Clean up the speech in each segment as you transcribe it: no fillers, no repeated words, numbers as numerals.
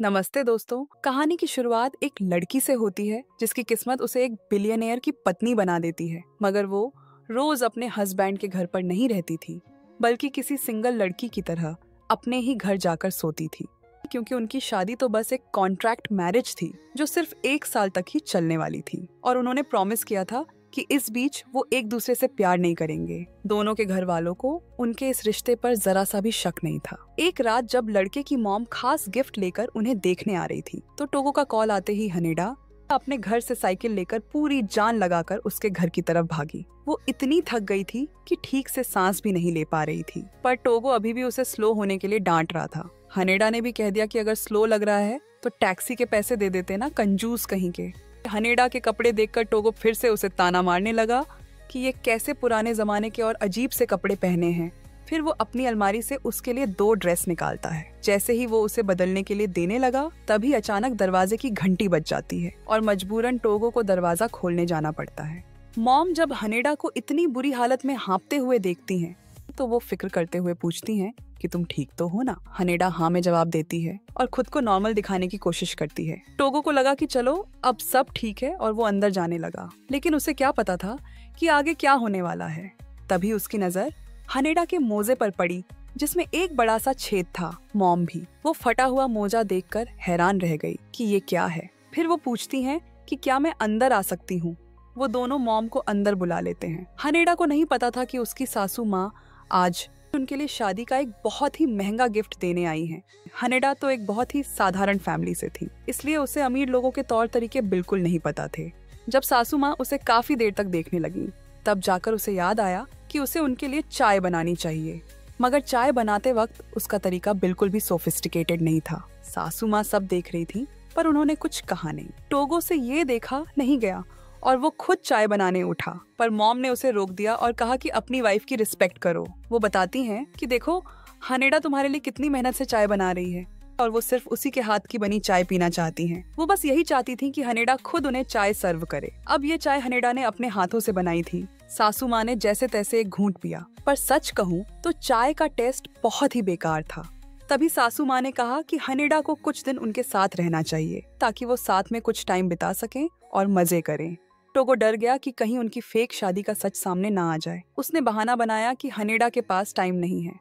नमस्ते दोस्तों। कहानी की शुरुआत एक लड़की से होती है जिसकी किस्मत उसे एक बिलियनेयर की पत्नी बना देती है। मगर वो रोज अपने हस्बैंड के घर पर नहीं रहती थी, बल्कि किसी सिंगल लड़की की तरह अपने ही घर जाकर सोती थी, क्योंकि उनकी शादी तो बस एक कॉन्ट्रैक्ट मैरिज थी जो सिर्फ 1 साल तक ही चलने वाली थी। और उन्होंने प्रॉमिस किया था कि इस बीच वो एक दूसरे से प्यार नहीं करेंगे। दोनों के घर वालों को उनके इस रिश्ते पर जरा सा भी शक नहीं था। एक रात जब लड़के की मॉम खास गिफ्ट लेकर उन्हें देखने आ रही थी, तो टोगो का कॉल आते ही हनेडा अपने घर से साइकिल लेकर पूरी जान लगाकर उसके घर की तरफ भागी। वो इतनी थक गई थी कि ठीक से सांस भी नहीं ले पा रही थी, पर टोगो अभी भी उसे स्लो होने के लिए डांट रहा था। हनेडा ने भी कह दिया कि अगर स्लो लग रहा है तो टैक्सी के पैसे दे देते ना, कंजूस कहीं के। हनेडा के कपड़े देखकर टोगो फिर से उसे ताना मारने लगा कि ये कैसे पुराने जमाने के और अजीब से कपड़े पहने हैं। फिर वो अपनी अलमारी से उसके लिए 2 ड्रेस निकालता है। जैसे ही वो उसे बदलने के लिए देने लगा, तभी अचानक दरवाजे की घंटी बज जाती है और मजबूरन टोगो को दरवाजा खोलने जाना पड़ता है। मॉम जब हनेडा को इतनी बुरी हालत में हाँफते हुए देखती हैं, तो वो फिक्र करते हुए पूछती हैं कि तुम ठीक तो हो ना। हनेडा हाँ में जवाब देती है और खुद को नॉर्मल दिखाने की कोशिश करती है। टोगो को लगा कि चलो अब सब ठीक है और वो अंदर जाने लगा, लेकिन उसे क्या पता था कि आगे क्या होने वाला है। तभी उसकी नजर हनेडा के मोजे पर पड़ी, जिसमें एक बड़ा सा छेद था। मॉम भी वो फटा हुआ मोजा देखकर हैरान रह गई कि ये क्या है। फिर वो पूछती हैं कि क्या मैं अंदर आ सकती हूँ। वो दोनों मॉम को अंदर बुला लेते हैं। हनेडा को नहीं पता था कि उसकी सासू माँ आज उनके लिए शादी का एक बहुत ही महंगा गिफ्ट देने आई हैं। हनेडा तो एक बहुत ही साधारण फैमिली से थी, इसलिए उसे अमीर लोगों के तौर तरीके बिल्कुल नहीं पता थे। जब सासू माँ उसे काफी देर तक देखने लगी, तब जाकर उसे याद आया कि उसे उनके लिए चाय बनानी चाहिए। मगर चाय बनाते वक्त उसका तरीका बिल्कुल भी सोफिस्टिकेटेड नहीं था। सासू माँ सब देख रही थी, पर उन्होंने कुछ कहा नहीं। टोगो से ये देखा नहीं गया और वो खुद चाय बनाने उठा, पर मॉम ने उसे रोक दिया और कहा कि अपनी वाइफ की रिस्पेक्ट करो। वो बताती हैं कि देखो, हनेडा तुम्हारे लिए कितनी मेहनत से चाय बना रही है और वो सिर्फ उसी के हाथ की बनी चाय पीना चाहती हैं। वो बस यही चाहती थी कि हनेडा खुद उन्हें चाय सर्व करे। अब ये चाय हनेडा ने अपने हाथों से बनाई थी। सासू माँ ने जैसे तैसे एक घूंट पिया, पर सच कहूँ तो चाय का टेस्ट बहुत ही बेकार था। तभी सासू माँ ने कहा कि हनेडा को कुछ दिन उनके साथ रहना चाहिए, ताकि वो साथ में कुछ टाइम बिता सकें और मजे करें। टोगो डर गया कि कहीं उनकी फेक शादी का सच सामने ना आ जाए। उसने बहाना बनाया कि हनेडा के पास टाइम नहीं है,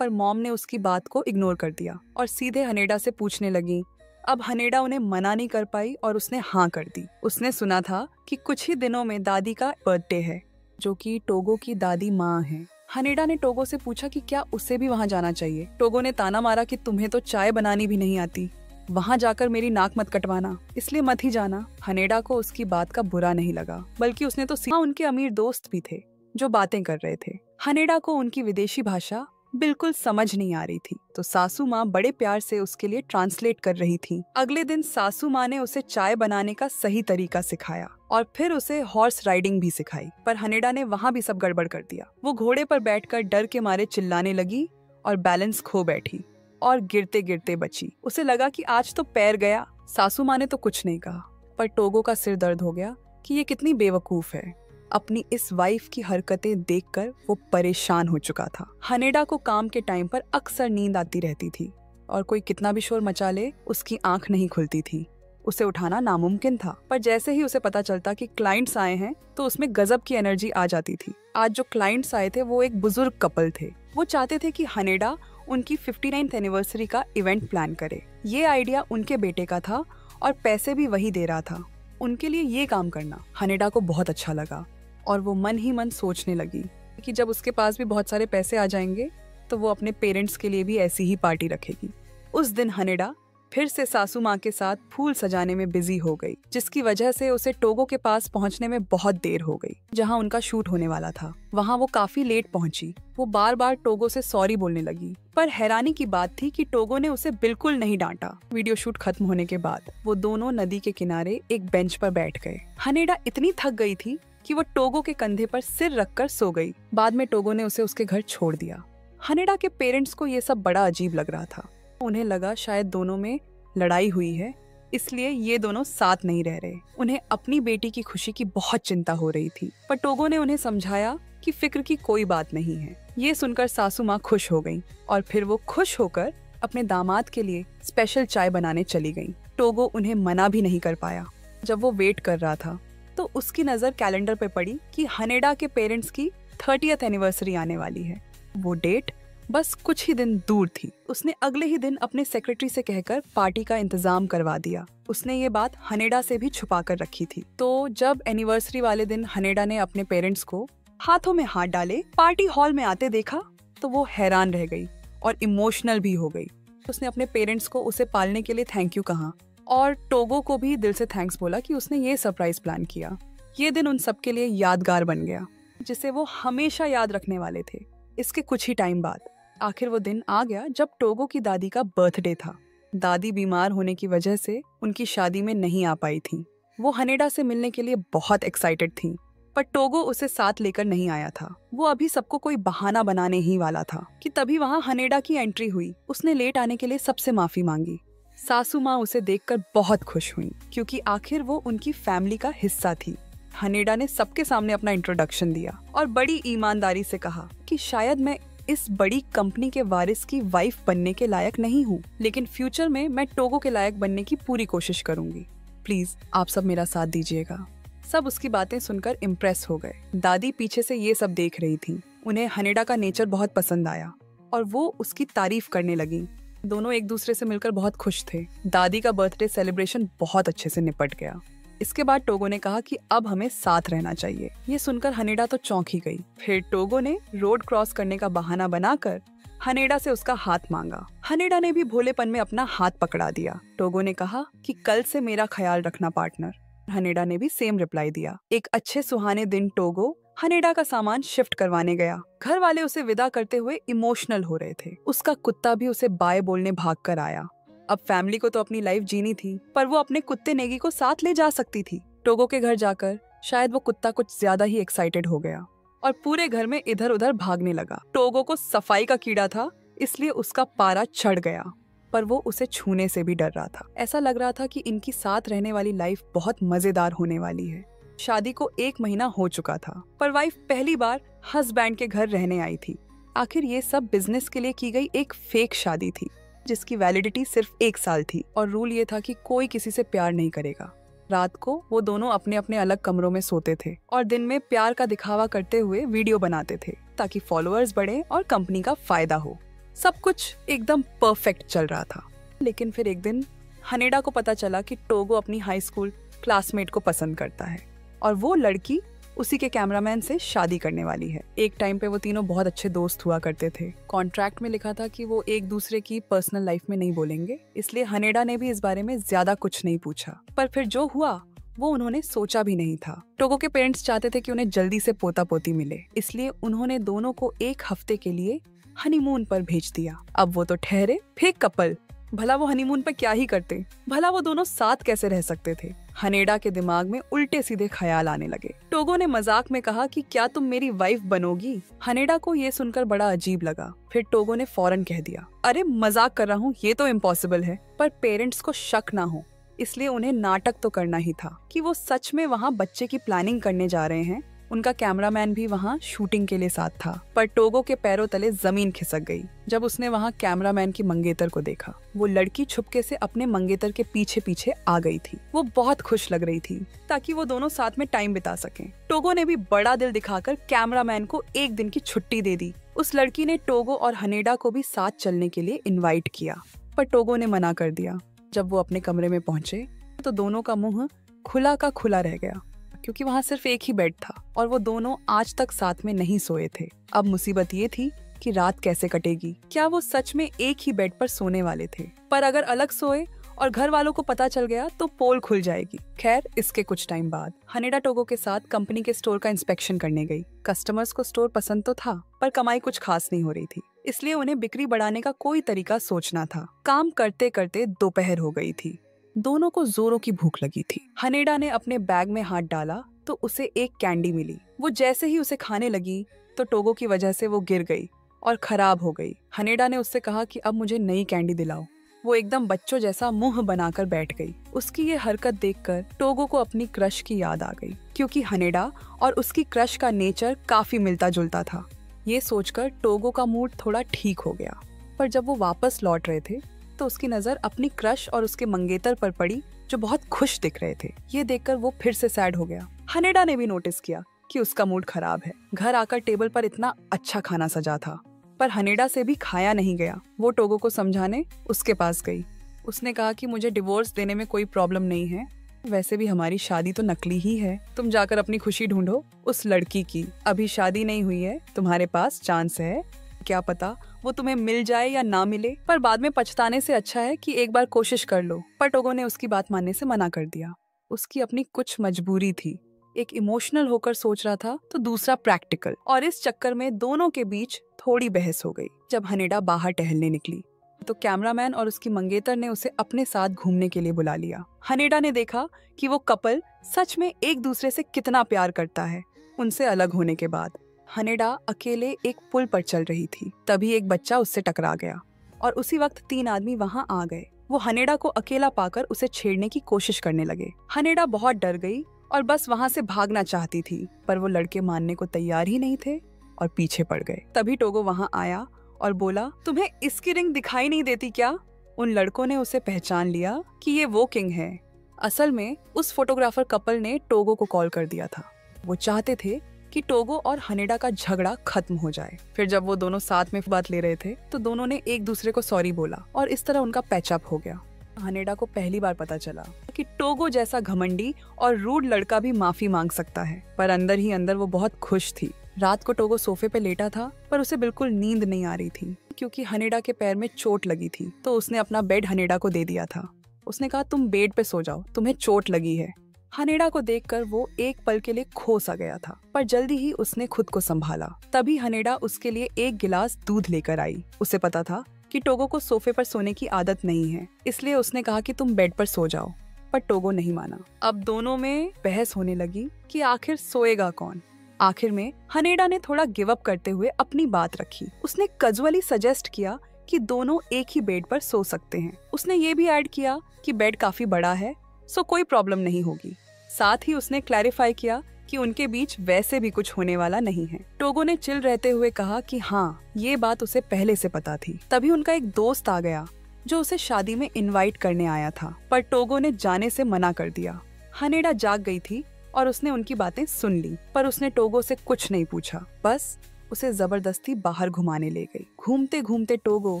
पर मॉम ने उसकी बात को इग्नोर कर दिया और सीधे हनेडा से पूछने लगी। अब हनेडा उन्हें मना नहीं कर पाई और उसने हाँ कर दी। उसने सुना था कि कुछ ही दिनों में दादी का बर्थडे है, जो कि टोगो की दादी माँ है। हनेडा ने टोगो से पूछा कि क्या उसे भी वहाँ जाना चाहिए। टोगो ने ताना मारा कि तुम्हें तो चाय बनानी भी नहीं आती, वहाँ जाकर मेरी नाक मत कटवाना, इसलिए मत ही जाना। हनेडा को उसकी बात का बुरा नहीं लगा, बल्कि उसने तो उनके अमीर दोस्त भी थे जो बातें कर रहे थे। हनेडा को उनकी विदेशी भाषा बिल्कुल समझ नहीं आ रही थी, तो सासू माँ बड़े प्यार से उसके लिए ट्रांसलेट कर रही थी। अगले दिन सासू माँ ने उसे चाय बनाने का सही तरीका सिखाया और फिर उसे हॉर्स राइडिंग भी सिखाई, पर हनेडा ने वहाँ भी सब गड़बड़ कर दिया। वो घोड़े पर बैठकर डर के मारे चिल्लाने लगी और बैलेंस खो बैठी और गिरते गिरते बची। उसे लगा कि आज तो पैर गया। सासू माँ ने तो कुछ नहीं कहा, पर टोगो का सिर दर्द हो गया कि ये कितनी बेवकूफ है। अपनी इस वाइफ की हरकतें देखकर वो परेशान हो चुका था। हनेडा को काम के टाइम पर अक्सर नींद आती रहती थी और कोई कितना भी शोर मचा ले उसकी आंख नहीं खुलती थी। उसे उठाना नामुमकिन था, पर जैसे ही उसे पता चलता कि क्लाइंट्स आए हैं तो उसमें गजब की एनर्जी आ जाती थी। आज जो क्लाइंट्स आए थे वो एक बुजुर्ग कपल थे। वो चाहते थे कि हनेडा उनकी 59th एनिवर्सरी का इवेंट प्लान करे। ये आइडिया उनके बेटे का था और पैसे भी वही दे रहा था। उनके लिए ये काम करना हनेडा को बहुत अच्छा लगा और वो मन ही मन सोचने लगी कि जब उसके पास भी बहुत सारे पैसे आ जाएंगे तो वो अपने पेरेंट्स के लिए भी ऐसी ही पार्टी रखेगी। उस दिन हनेडा फिर से सासू माँ के साथ फूल सजाने में बिजी हो गई, जिसकी वजह से उसे टोगो के पास पहुँचने में बहुत देर हो गई, जहाँ उनका शूट होने वाला था। वहाँ वो काफी लेट पहुँची। वो बार बार टोगो से सॉरी बोलने लगी, पर हैरानी की बात थी कि टोगो ने उसे बिल्कुल नहीं डांटा। वीडियो शूट खत्म होने के बाद वो दोनों नदी के किनारे एक बेंच पर बैठ गए। हनेडा इतनी थक गई थी कि वो टोगो के कंधे पर सिर रखकर सो गई। बाद में टोगो ने उसे उसके घर छोड़ दिया। हनेडा के पेरेंट्स को ये सब बड़ा अजीब लग रहा था। उन्हें लगा शायद दोनों में लड़ाई हुई है, इसलिए ये दोनों साथ नहीं रह रहे। उन्हें अपनी बेटी की खुशी की बहुत चिंता हो रही थी, पर टोगो ने उन्हें समझाया कि फिक्र की कोई बात नहीं है। ये सुनकर सासू माँ खुश हो गईं और फिर वो खुश होकर अपने दामाद के लिए स्पेशल चाय बनाने चली गईं। टोगो उन्हें मना भी नहीं कर पाया। जब वो वेट कर रहा था तो उसकी नज़र कैलेंडर पे पड़ी कि हनेडा के पेरेंट्स की 30th एनिवर्सरी आने वाली है। वो डेट बस कुछ ही दिन दूर थी। उसने अगले ही दिन अपने सेक्रेटरी से कहकर पार्टी का इंतजाम करवा दिया। उसने ये बात हनेडा से भी छुपा कर रखी थी। तो जब एनिवर्सरी वाले दिन हनेडा ने अपने पेरेंट्स को हाथों में हाथ डाले पार्टी हॉल में आते देखा तो वो हैरान रह गई और इमोशनल भी हो गई। उसने अपने पेरेंट्स को उसे पालने के लिए थैंक यू कहा और टोगो को भी दिल से थैंक्स बोला कि उसने ये सरप्राइज प्लान किया। ये दिन उन सबके लिए यादगार बन गया, जिसे वो हमेशा याद रखने वाले थे। इसके कुछ ही टाइम बाद आखिर वो दिन आ गया जब टोगो की दादी का बर्थडे था। दादी बीमार होने की वजह से उनकी शादी में नहीं आ पाई थी। वो हनेडा से मिलने के लिए बहुत एक्साइटेड थी, पर टोगो उसे साथ लेकर नहीं आया था। वो अभी सबको कोई बहाना बनाने ही वाला था कि तभी वहाँ हनेडा की एंट्री हुई। उसने लेट आने के लिए सबसे माफी मांगी। सासू माँ उसे देखकर बहुत खुश हुई क्योंकि आखिर वो उनकी फैमिली का हिस्सा थी। हनेडा ने सबके सामने अपना इंट्रोडक्शन दिया और बड़ी ईमानदारी से कहा कि शायद मैं इस बड़ी कंपनी के वारिस की वाइफ बनने के लायक नहीं हूँ, लेकिन फ्यूचर में मैं टोगो के लायक बनने की पूरी कोशिश करूंगी। प्लीज आप सब मेरा साथ दीजिएगा। सब उसकी बातें सुनकर इम्प्रेस हो गए। दादी पीछे से ये सब देख रही थी। उन्हें हनेडा का नेचर बहुत पसंद आया और वो उसकी तारीफ करने लगी। दोनों एक दूसरे से मिलकर बहुत खुश थे। दादी का बर्थडे सेलिब्रेशन बहुत अच्छे से निपट गया। इसके बाद टोगो ने कहा कि अब हमें साथ रहना चाहिए। ये सुनकर हनेडा तो चौंकी गई। फिर टोगो ने रोड क्रॉस करने का बहाना बनाकर हनेडा से उसका हाथ मांगा। हनेडा ने भी भोलेपन में अपना हाथ पकड़ा दिया। टोगो ने कहा कि कल से मेरा ख्याल रखना पार्टनर। हनेडा ने भी सेम रिप्लाई दिया। एक अच्छे सुहाने दिन टोगो हनेडा का सामान शिफ्ट करवाने गया। घर वाले उसे विदा करते हुए इमोशनल हो रहे थे। उसका कुत्ता भी उसे बाय बोलने भाग कर आया। अब फैमिली को तो अपनी लाइफ जीनी थी, पर वो अपने कुत्ते नेगी को साथ ले जा सकती थी। टोगो के घर जाकर शायद वो कुत्ता कुछ ज्यादा ही एक्साइटेड हो गया और पूरे घर में इधर उधर भागने लगा। टोगो को सफाई का कीड़ा था, इसलिए उसका पारा चढ़ गया, पर वो उसे छूने से भी डर रहा था। ऐसा लग रहा था कि इनकी साथ रहने वाली लाइफ बहुत मजेदार होने वाली है। शादी को 1 महीना हो चुका था, पर वाइफ पहली बार हस्बैंड के घर रहने आई थी। आखिर ये सब बिजनेस के लिए की गई एक फेक शादी थी, जिसकी वैलिडिटी सिर्फ 1 साल थी और रूल ये था कि कोई किसी से प्यार नहीं करेगा। रात को वो दोनों अपने अपने अलग कमरों में सोते थे और दिन में प्यार का दिखावा करते हुए वीडियो बनाते थे ताकि फॉलोअर्स बढ़े और कंपनी का फायदा हो। सब कुछ एकदम परफेक्ट चल रहा था। लेकिन फिर एक दिन हनेडा को पता चला कि टोगो अपनी हाई स्कूल क्लासमेट को पसंद करता है और वो लड़की उसी के कैमरामैन से शादी करने वाली है। एक टाइम पे वो तीनों बहुत अच्छे दोस्त हुआ करते थे। कॉन्ट्रैक्ट में लिखा था कि वो एक दूसरे की पर्सनल लाइफ में नहीं बोलेंगे, इसलिए हनेडा ने भी इस बारे में ज्यादा कुछ नहीं पूछा। पर फिर जो हुआ वो उन्होंने सोचा भी नहीं था। टोगो के पेरेंट्स चाहते थे कि उन्हें जल्दी से पोता पोती मिले, इसलिए उन्होंने दोनों को 1 हफ्ते के लिए हनीमून पर भेज दिया। अब वो तो ठहरे फेक कपल, भला वो हनीमून पर क्या ही करते, भला वो दोनों साथ कैसे रह सकते थे। हनेडा के दिमाग में उल्टे सीधे ख्याल आने लगे। टोगो ने मजाक में कहा कि क्या तुम मेरी वाइफ बनोगी। हनेडा को ये सुनकर बड़ा अजीब लगा। फिर टोगो ने फौरन कह दिया, अरे मजाक कर रहा हूँ, ये तो इम्पॉसिबल है। पर पेरेंट्स को शक ना हो, इसलिए उन्हें नाटक तो करना ही था कि वो सच में वहाँ बच्चे की प्लानिंग करने जा रहे हैं। उनका कैमरामैन भी वहाँ शूटिंग के लिए साथ था। पर टोगो के पैरों तले जमीन खिसक गई जब उसने वहाँ कैमरामैन की मंगेतर को देखा। वो लड़की छुपके से अपने मंगेतर के पीछे पीछे आ गई थी। वो बहुत खुश लग रही थी ताकि वो दोनों साथ में टाइम बिता सकें। टोगो ने भी बड़ा दिल दिखाकर कैमरामैन को 1 दिन की छुट्टी दे दी। उस लड़की ने टोगो और हनेडा को भी साथ चलने के लिए इन्वाइट किया, पर टोगो ने मना कर दिया। जब वो अपने कमरे में पहुंचे तो दोनों का मुंह खुला का खुला रह गया, क्योंकि वहाँ सिर्फ एक ही बेड था और वो दोनों आज तक साथ में नहीं सोए थे। अब मुसीबत ये थी कि रात कैसे कटेगी। क्या वो सच में एक ही बेड पर सोने वाले थे? पर अगर अलग सोए और घर वालों को पता चल गया तो पोल खुल जाएगी। खैर, इसके कुछ टाइम बाद हनेडा टोगो के साथ कंपनी के स्टोर का इंस्पेक्शन करने गई। कस्टमर्स को स्टोर पसंद तो था, पर कमाई कुछ खास नहीं हो रही थी, इसलिए उन्हें बिक्री बढ़ाने का कोई तरीका सोचना था। काम करते करते दोपहर हो गई थी। दोनों को जोरों की भूख लगी थी। हनेडा ने अपने बैग में हाथ डाला तो उसे एक कैंडी मिली। वो जैसे ही उसे खाने लगी तो टोगो की वजह से वो गिर गई और खराब हो गई। हनेडा ने उससे कहा कि अब मुझे नई कैंडी दिलाओ। वो एकदम बच्चों जैसा मुंह बनाकर बैठ गई। उसकी ये हरकत देखकर टोगो को अपनी क्रश की याद आ गई, क्योंकि हनेडा और उसकी क्रश का नेचर काफी मिलता जुलता था। ये सोचकर टोगो का मूड थोड़ा ठीक हो गया। पर जब वो वापस लौट रहे थे तो उसकी नजर अपनी क्रश और उसके मंगेतर पर पड़ी जो बहुत खुश दिख रहे थे। ये देखकर वो फिर से सैड हो गया। हनेडा ने भी नोटिस किया कि उसका मूड खराब है। घर आकर टेबल पर इतना अच्छा खाना सजा था पर हनेडा से भी खाया नहीं गया। वो टोगो को समझाने उसके पास गई। उसने कहा कि मुझे डिवोर्स देने में कोई प्रॉब्लम नहीं है, वैसे भी हमारी शादी तो नकली ही है। तुम जाकर अपनी खुशी ढूंढो उस लड़की की। अभी शादी नहीं हुई है, तुम्हारे पास चांस है, क्या पता वो तुम्हें मिल जाए या ना मिले, पर बाद में पछताने से अच्छा है कि एक बार कोशिश कर लो। पर टोगो ने उसकी बात मानने से मना कर दिया। उसकी अपनी कुछ मजबूरी थी। एक इमोशनल होकर सोच रहा था तो दूसरा प्रैक्टिकल, और इस चक्कर में दोनों के बीच थोड़ी बहस हो गई। जब हनेडा बाहर टहलने निकली तो कैमरामैन और उसकी मंगेतर ने उसे अपने साथ घूमने के लिए बुला लिया। हनेडा ने देखा कि वो कपल सच में एक दूसरे से कितना प्यार करता है उनसे अलग होने के बाद। हनेडा अकेले एक पुल पर चल रही थी, तभी एक बच्चा उससे टकरा गया और उसी वक्त 3 आदमी वहां आ गए। वो हनेडा को अकेला पाकर उसे छेड़ने की कोशिश करने लगे। हनेडा बहुत डर गई और बस वहां से भागना चाहती थी, पर वो लड़के मानने को तैयार ही नहीं थे और पीछे पड़ गए। तभी टोगो वहां आया और बोला, तुम्हें इसकी रिंग दिखाई नहीं देती क्या? उन लड़कों ने उसे पहचान लिया कि ये वो किंग है। असल में उस फोटोग्राफर कपल ने टोगो को कॉल कर दिया था। वो चाहते थे कि टोगो और हनेडा का झगड़ा खत्म हो जाए। फिर जब वो दोनों साथ में बात ले रहे थे तो दोनों ने एक दूसरे को सॉरी बोला और इस तरह उनका पैचअप हो गया। हनेडा को पहली बार पता चला कि टोगो जैसा घमंडी और रूड लड़का भी माफी मांग सकता है, पर अंदर ही अंदर वो बहुत खुश थी। रात को टोगो सोफे पे लेटा था पर उसे बिल्कुल नींद नहीं आ रही थी क्योंकि हनेडा के पैर में चोट लगी थी। तो उसने अपना बेड हनेडा को दे दिया था। उसने कहा, तुम बेड पे सो जाओ, तुम्हें चोट लगी है। हनेडा को देखकर वो एक पल के लिए खो सा गया था, पर जल्दी ही उसने खुद को संभाला। तभी हनेडा उसके लिए एक गिलास दूध लेकर आई। उसे पता था कि टोगो को सोफे पर सोने की आदत नहीं है, इसलिए उसने कहा कि तुम बेड पर सो जाओ, पर टोगो नहीं माना। अब दोनों में बहस होने लगी कि आखिर सोएगा कौन। आखिर में हनेडा ने थोड़ा गिव अप करते हुए अपनी बात रखी। उसने कैजुअली सजेस्ट किया कि दोनों एक ही बेड पर सो सकते हैं। उसने ये भी ऐड किया कि बेड काफी बड़ा है, सो कोई प्रॉब्लम नहीं होगी। साथ ही उसने क्लैरिफाई किया कि उनके बीच वैसे भी कुछ होने वाला नहीं है। टोगो ने चिल रहते हुए कहा कि हाँ, ये बात उसे पहले से पता थी। तभी उनका एक दोस्त आ गया जो उसे शादी में इनवाइट करने आया था, पर टोगो ने जाने से मना कर दिया। हनेडा जाग गई थी और उसने उनकी बातें सुन ली, पर उसने टोगो से कुछ नहीं पूछा, बस उसे जबरदस्ती बाहर घुमाने ले गई। घूमते घूमते टोगो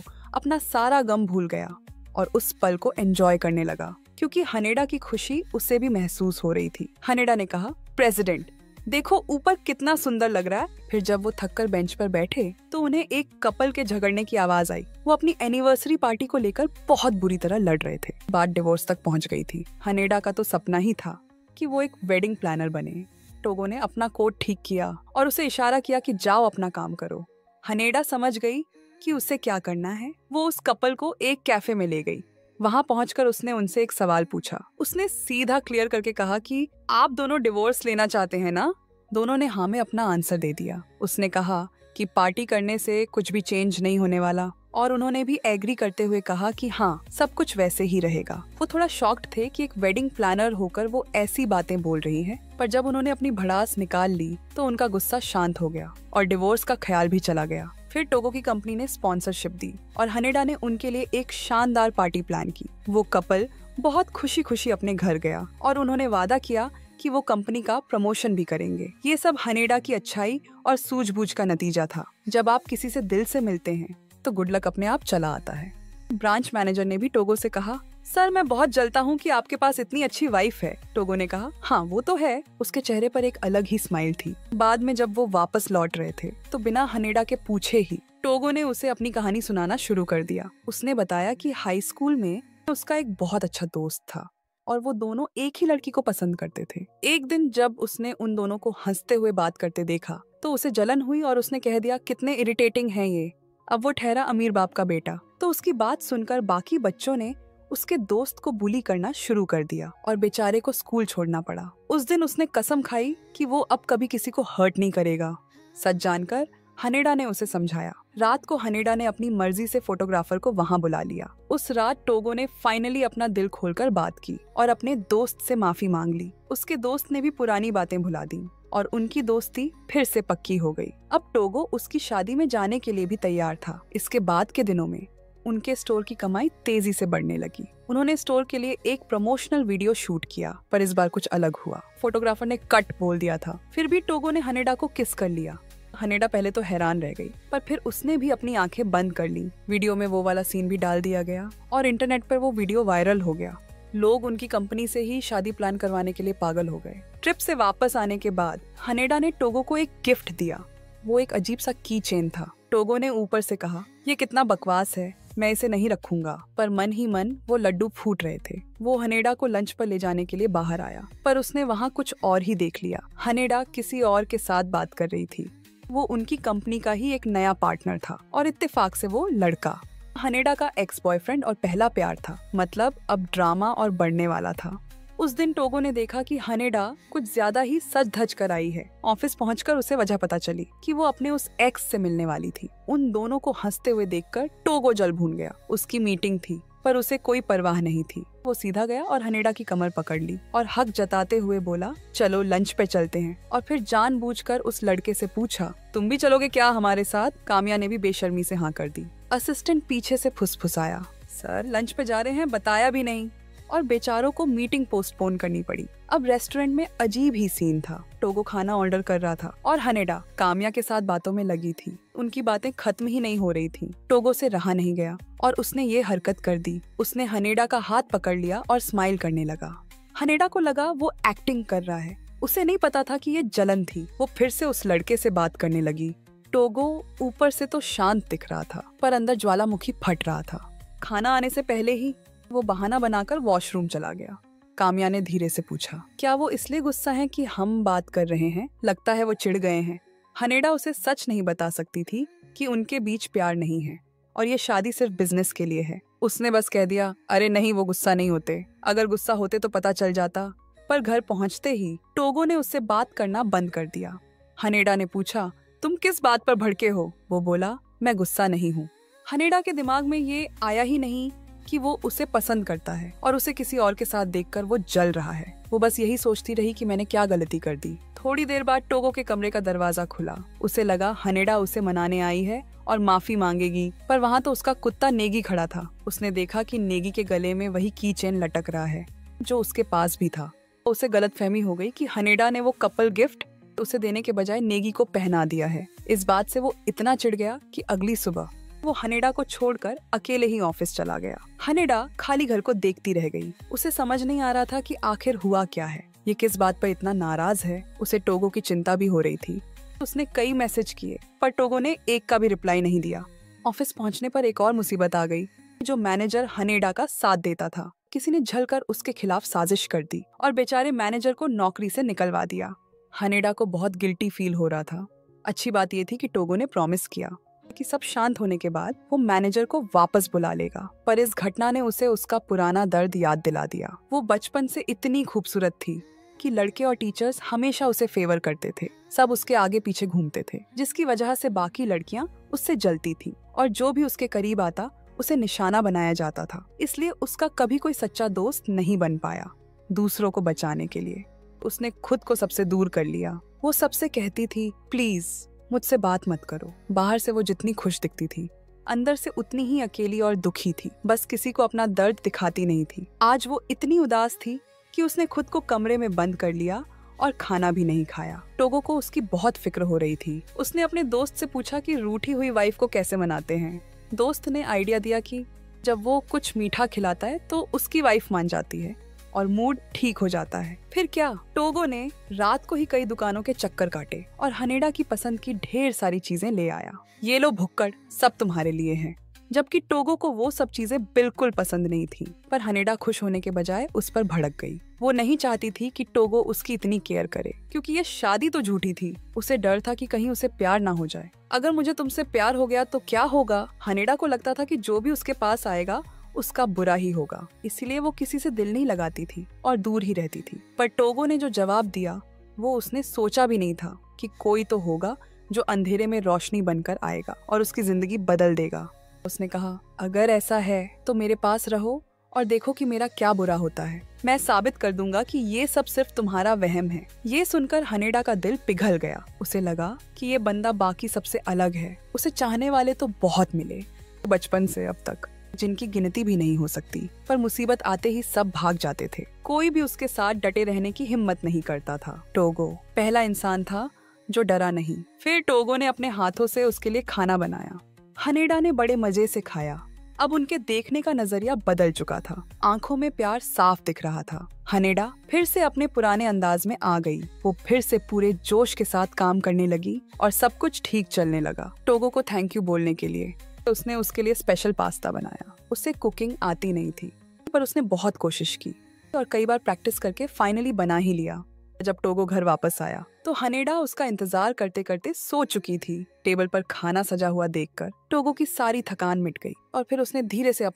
अपना सारा गम भूल गया और उस पल को एंजॉय करने लगा क्योंकि हनेडा की खुशी उसे भी महसूस हो रही थी। हनेडा ने कहा, प्रेसिडेंट देखो ऊपर कितना सुंदर लग रहा है। फिर जब वो थककर बेंच पर बैठे तो उन्हें एक कपल के झगड़ने की आवाज आई। वो अपनी एनिवर्सरी पार्टी को लेकर बहुत बुरी तरह लड़ रहे थे। बात डिवोर्स तक पहुंच गई थी। हनेडा का तो सपना ही था कि वो एक वेडिंग प्लानर बने। टोगो ने अपना कोट ठीक किया और उसे इशारा किया कि जाओ अपना काम करो। हनेडा समझ गई कि उसे क्या करना है। वो उस कपल को एक कैफे में ले गई। वहां पहुंचकर उसने उनसे एक सवाल पूछा। उसने सीधा क्लियर करके कहा कि आप दोनों डिवोर्स लेना चाहते हैं ना? दोनों ने हाँ में अपना आंसर दे दिया। उसने कहा कि पार्टी करने से कुछ भी चेंज नहीं होने वाला और उन्होंने भी एग्री करते हुए कहा कि हाँ, सब कुछ वैसे ही रहेगा। वो थोड़ा शॉक्ड थे कि एक वेडिंग प्लानर होकर वो ऐसी बातें बोल रही है, पर जब उन्होंने अपनी भड़ास निकाल ली तो उनका गुस्सा शांत हो गया और डिवोर्स का ख्याल भी चला गया। फिर टोगो की कंपनी ने स्पॉन्सरशिप दी और हनेडा ने उनके लिए एक शानदार पार्टी प्लान की। वो कपल बहुत खुशी खुशी अपने घर गया और उन्होंने वादा किया कि वो कंपनी का प्रमोशन भी करेंगे। ये सब हनेडा की अच्छाई और सूझबूझ का नतीजा था। जब आप किसी से दिल से मिलते हैं तो गुड लक अपने आप चला आता है। ब्रांच मैनेजर ने भी टोगो से कहा, सर मैं बहुत जलता हूँ कि आपके पास इतनी अच्छी वाइफ है। टोगो ने कहा, हाँ वो तो है। उसके चेहरे पर एक अलग ही स्माइल थी। बाद में जब वो वापस लौट रहे थे तो बिना हनेडा के पूछे ही टोगो ने उसे अपनी कहानी सुनाना शुरू कर दिया। उसने बताया कि हाई स्कूल में उसका एक बहुत अच्छा दोस्त था और वो दोनों एक ही लड़की को पसंद करते थे। एक दिन जब उसने उन दोनों को हंसते हुए बात करते देखा तो उसे जलन हुई और उसने कह दिया, कितने इरिटेटिंग हैं ये। अब वो ठहरा अमीर बाप का बेटा। तो उसकी बात सुनकर बाकी बच्चों ने उसके दोस्त को बुली करना शुरू कर दिया और बेचारे को स्कूल छोड़ना पड़ा। उस दिन उसने कसम खाई कि वो अब कभी किसी को हर्ट नहीं करेगा। सच जानकर हनेडा ने उसे समझाया। रात को हनेडा ने अपनी मर्जी से फोटोग्राफर को वहां बुला लिया। उस रात टोगो ने फाइनली अपना दिल खोलकर बात की और अपने दोस्त से माफी मांग ली। उसके दोस्त ने भी पुरानी बातें भुला दी और उनकी दोस्ती फिर से पक्की हो गई। अब टोगो उसकी शादी में जाने के लिए भी तैयार था। इसके बाद के दिनों में उनके स्टोर की कमाई तेजी से बढ़ने लगी। उन्होंने स्टोर के लिए एक प्रमोशनल वीडियो शूट किया, पर इस बार कुछ अलग हुआ। फोटोग्राफर ने कट बोल दिया था। फिर भी टोगो ने हनेडा को किस कर लिया। हनेडा पहले तो हैरान रह गई, पर फिर उसने भी अपनी आंखें बंद कर ली। वीडियो में वो वाला सीन भी डाल दिया गया और इंटरनेट पर वो वीडियो वायरल हो गया। लोग उनकी कंपनी से ही शादी प्लान करवाने के लिए पागल हो गए। ट्रिप से वापस आने के बाद हनेडा ने टोगो को एक गिफ्ट दिया। वो एक अजीब सा की चेन था। टोगो ने ऊपर से कहा, ये कितना बकवास है, मैं इसे नहीं रखूंगा। पर मन ही मन वो लड्डू फूट रहे थे। वो हनेडा को लंच पर ले जाने के लिए बाहर आया, पर उसने वहाँ कुछ और ही देख लिया। हनेडा किसी और के साथ बात कर रही थी। वो उनकी कंपनी का ही एक नया पार्टनर था और इत्तेफाक से वो लड़का हनेडा का एक्स बॉयफ्रेंड और पहला प्यार था। मतलब अब ड्रामा और बढ़ने वाला था। उस दिन टोगो ने देखा कि हनेडा कुछ ज्यादा ही सज धज कर आई है। ऑफिस पहुंचकर उसे वजह पता चली कि वो अपने उस एक्स से मिलने वाली थी। उन दोनों को हंसते हुए देखकर टोगो जल भून गया। उसकी मीटिंग थी, पर उसे कोई परवाह नहीं थी। वो सीधा गया और हनेडा की कमर पकड़ ली और हक जताते हुए बोला, चलो लंच पे चलते हैं। और फिर जानबूझकर उस लड़के से पूछा, तुम भी चलोगे क्या हमारे साथ? काम्या ने भी बेशर्मी से हाँ कर दी। असिस्टेंट पीछे से फुसफुसाया, सर लंच पे जा रहे हैं, बताया भी नहीं। और बेचारों को मीटिंग पोस्टपोन करनी पड़ी। अब रेस्टोरेंट में अजीब ही सीन था। टोगो खाना ऑर्डर कर रहा था और हनेडा काम्या के साथ बातों में लगी थी। उनकी बातें खत्म ही नहीं हो रही थी। टोगो से रहा नहीं गया और उसने ये हरकत कर दी। उसने हनेडा का हाथ पकड़ लिया और स्माइल करने लगा। हनेडा को लगा वो एक्टिंग कर रहा है। उसे नहीं पता था कि ये जलन थी। वो फिर से उस लड़के से बात करने लगी। टोगो ऊपर से तो शांत दिख रहा था, पर अंदर ज्वालामुखी फट रहा था। खाना आने से पहले ही वो बहाना बनाकर वॉशरूम चला गया। काम्या ने धीरे से पूछा, क्या वो इसलिए गुस्सा है कि हम बात कर रहे हैं? लगता है वो चिढ़ गए हैं। हनेडा उसे सच नहीं बता सकती थी कि उनके बीच प्यार नहीं है और ये शादी सिर्फ बिजनेस के लिए है। उसने बस कह दिया, अरे नहीं, वो गुस्सा नहीं होते। अगर गुस्सा होते तो पता चल जाता। पर घर पहुंचते ही टोगो ने उससे बात करना बंद कर दिया। हनेडा ने पूछा, तुम किस बात पर भड़के हो? वो बोला, मैं गुस्सा नहीं हूँ। हनेडा के दिमाग में ये आया ही नहीं कि वो उसे पसंद करता है और उसे किसी और के साथ देखकर वो जल रहा है। वो बस यही सोचती रही कि मैंने क्या गलती कर दी। थोड़ी देर बाद टोगो के कमरे का दरवाजा खुला। उसे लगा हनेडा उसे मनाने आई है और माफी मांगेगी, पर वहाँ तो उसका कुत्ता नेगी खड़ा था। उसने देखा कि नेगी के गले में वही की चेन लटक रहा है जो उसके पास भी था। उसे गलतफहमी हो गई कि हनेडा ने वो कपल गिफ्ट उसे देने के बजाय नेगी को पहना दिया है। इस बात से वो इतना चिढ़ गया कि अगली सुबह वो हनेडा को छोड़कर अकेले ही ऑफिस चला गया। हनेडा खाली घर को देखती रह गई। उसे समझ नहीं आ रहा था कि आखिर हुआ क्या है। ये किस बात पर इतना नाराज है। उसे टोगो की चिंता भी हो रही थी। उसने कई मैसेज किए, पर टोगो ने एक का भी रिप्लाई नहीं दिया। ऑफिस पहुंचने पर एक और मुसीबत आ गई। जो मैनेजर हनेडा का साथ देता था, किसी ने झलकर उसके खिलाफ साजिश कर दी और बेचारे मैनेजर को नौकरी से निकलवा दिया। हनेडा को बहुत गिल्टी फील हो रहा था। अच्छी बात ये थी कि टोगो ने प्रॉमिस किया कि सब शांत होने के बाद वो मैनेजर को वापस बुला लेगा। पर इस घटना ने उसे उसका पुराना दर्द याद दिला दिया। वो बचपन से इतनी खूबसूरत थी कि लड़के और टीचर्स हमेशा उसे फेवर करते थे। सब उसके आगे पीछे घूमते थे, जिसकी वजह से बाकी लड़कियां उससे जलती थीं और जो भी उसके करीब आता उसे निशाना बनाया जाता था। इसलिए उसका कभी कोई सच्चा दोस्त नहीं बन पाया। दूसरों को बचाने के लिए उसने खुद को सबसे दूर कर लिया। वो सबसे कहती थी, प्लीज मुझसे बात मत करो। बाहर से वो जितनी खुश दिखती थी, अंदर से उतनी ही अकेली और दुखी थी। बस किसी को अपना दर्द दिखाती नहीं थी। आज वो इतनी उदास थी कि उसने खुद को कमरे में बंद कर लिया और खाना भी नहीं खाया। टोगो को उसकी बहुत फिक्र हो रही थी। उसने अपने दोस्त से पूछा कि रूठी हुई वाइफ को कैसे मनाते हैं। दोस्त ने आइडिया दिया कि जब वो कुछ मीठा खिलाता है तो उसकी वाइफ मान जाती है और मूड ठीक हो जाता है। फिर क्या, टोगो ने रात को ही कई दुकानों के चक्कर काटे और हनेडा की पसंद की ढेर सारी चीजें ले आया। ये लो भुक्कड़, सब तुम्हारे लिए हैं। जबकि टोगो को वो सब चीजें बिल्कुल पसंद नहीं थी। पर हनेडा खुश होने के बजाय उस पर भड़क गई। वो नहीं चाहती थी कि टोगो उसकी इतनी केयर करे, क्योंकि ये शादी तो झूठी थी। उसे डर था कि कहीं उसे प्यार ना हो जाए। अगर मुझे तुमसे प्यार हो गया तो क्या होगा? हनेडा को लगता था कि जो भी उसके पास आएगा उसका बुरा ही होगा। इसीलिए वो किसी से दिल नहीं लगाती थी और दूर ही रहती थी। पर टोगो ने जो जवाब दिया वो उसने सोचा भी नहीं था कि कोई तो होगा जो अंधेरे में रोशनी बनकर आएगा और उसकी जिंदगी बदल देगा। उसने कहा, अगर ऐसा है तो मेरे पास रहो और देखो कि मेरा क्या बुरा होता है। मैं साबित कर दूंगा कि ये सब सिर्फ तुम्हारा वहम है। ये सुनकर हनेडा का दिल पिघल गया। उसे लगा कि ये बंदा बाकी सबसे अलग है। उसे चाहने वाले तो बहुत मिले बचपन से अब तक, जिनकी गिनती भी नहीं हो सकती, पर मुसीबत आते ही सब भाग जाते थे। कोई भी उसके साथ डटे रहने की हिम्मत नहीं करता था। टोगो पहला इंसान था जो डरा नहीं। फिर टोगो ने अपने हाथों से उसके लिए खाना बनाया। हनेडा ने बड़े मजे से खाया। अब उनके देखने का नजरिया बदल चुका था। आंखों में प्यार साफ दिख रहा था। हनेडा फिर से अपने पुराने अंदाज में आ गई। वो फिर से पूरे जोश के साथ काम करने लगी और सब कुछ ठीक चलने लगा। टोगो को थैंक यू बोलने के लिए उसने उसके लिए स्पेशल पास्ता बनाया। उसे कुकिंग आती नहीं थी, पर उसने बहुत कोशिश की और कई बार प्रैक्टिस करके फाइनली बना ही लिया। जब टोगो घर वापस आया तो हनेडा उसका इंतजार करते करते सो चुकी थी। टेबल पर खाना सजा हुआ देखकर टोगो की सारी थकान मिट गई और फिर उसने धीरे से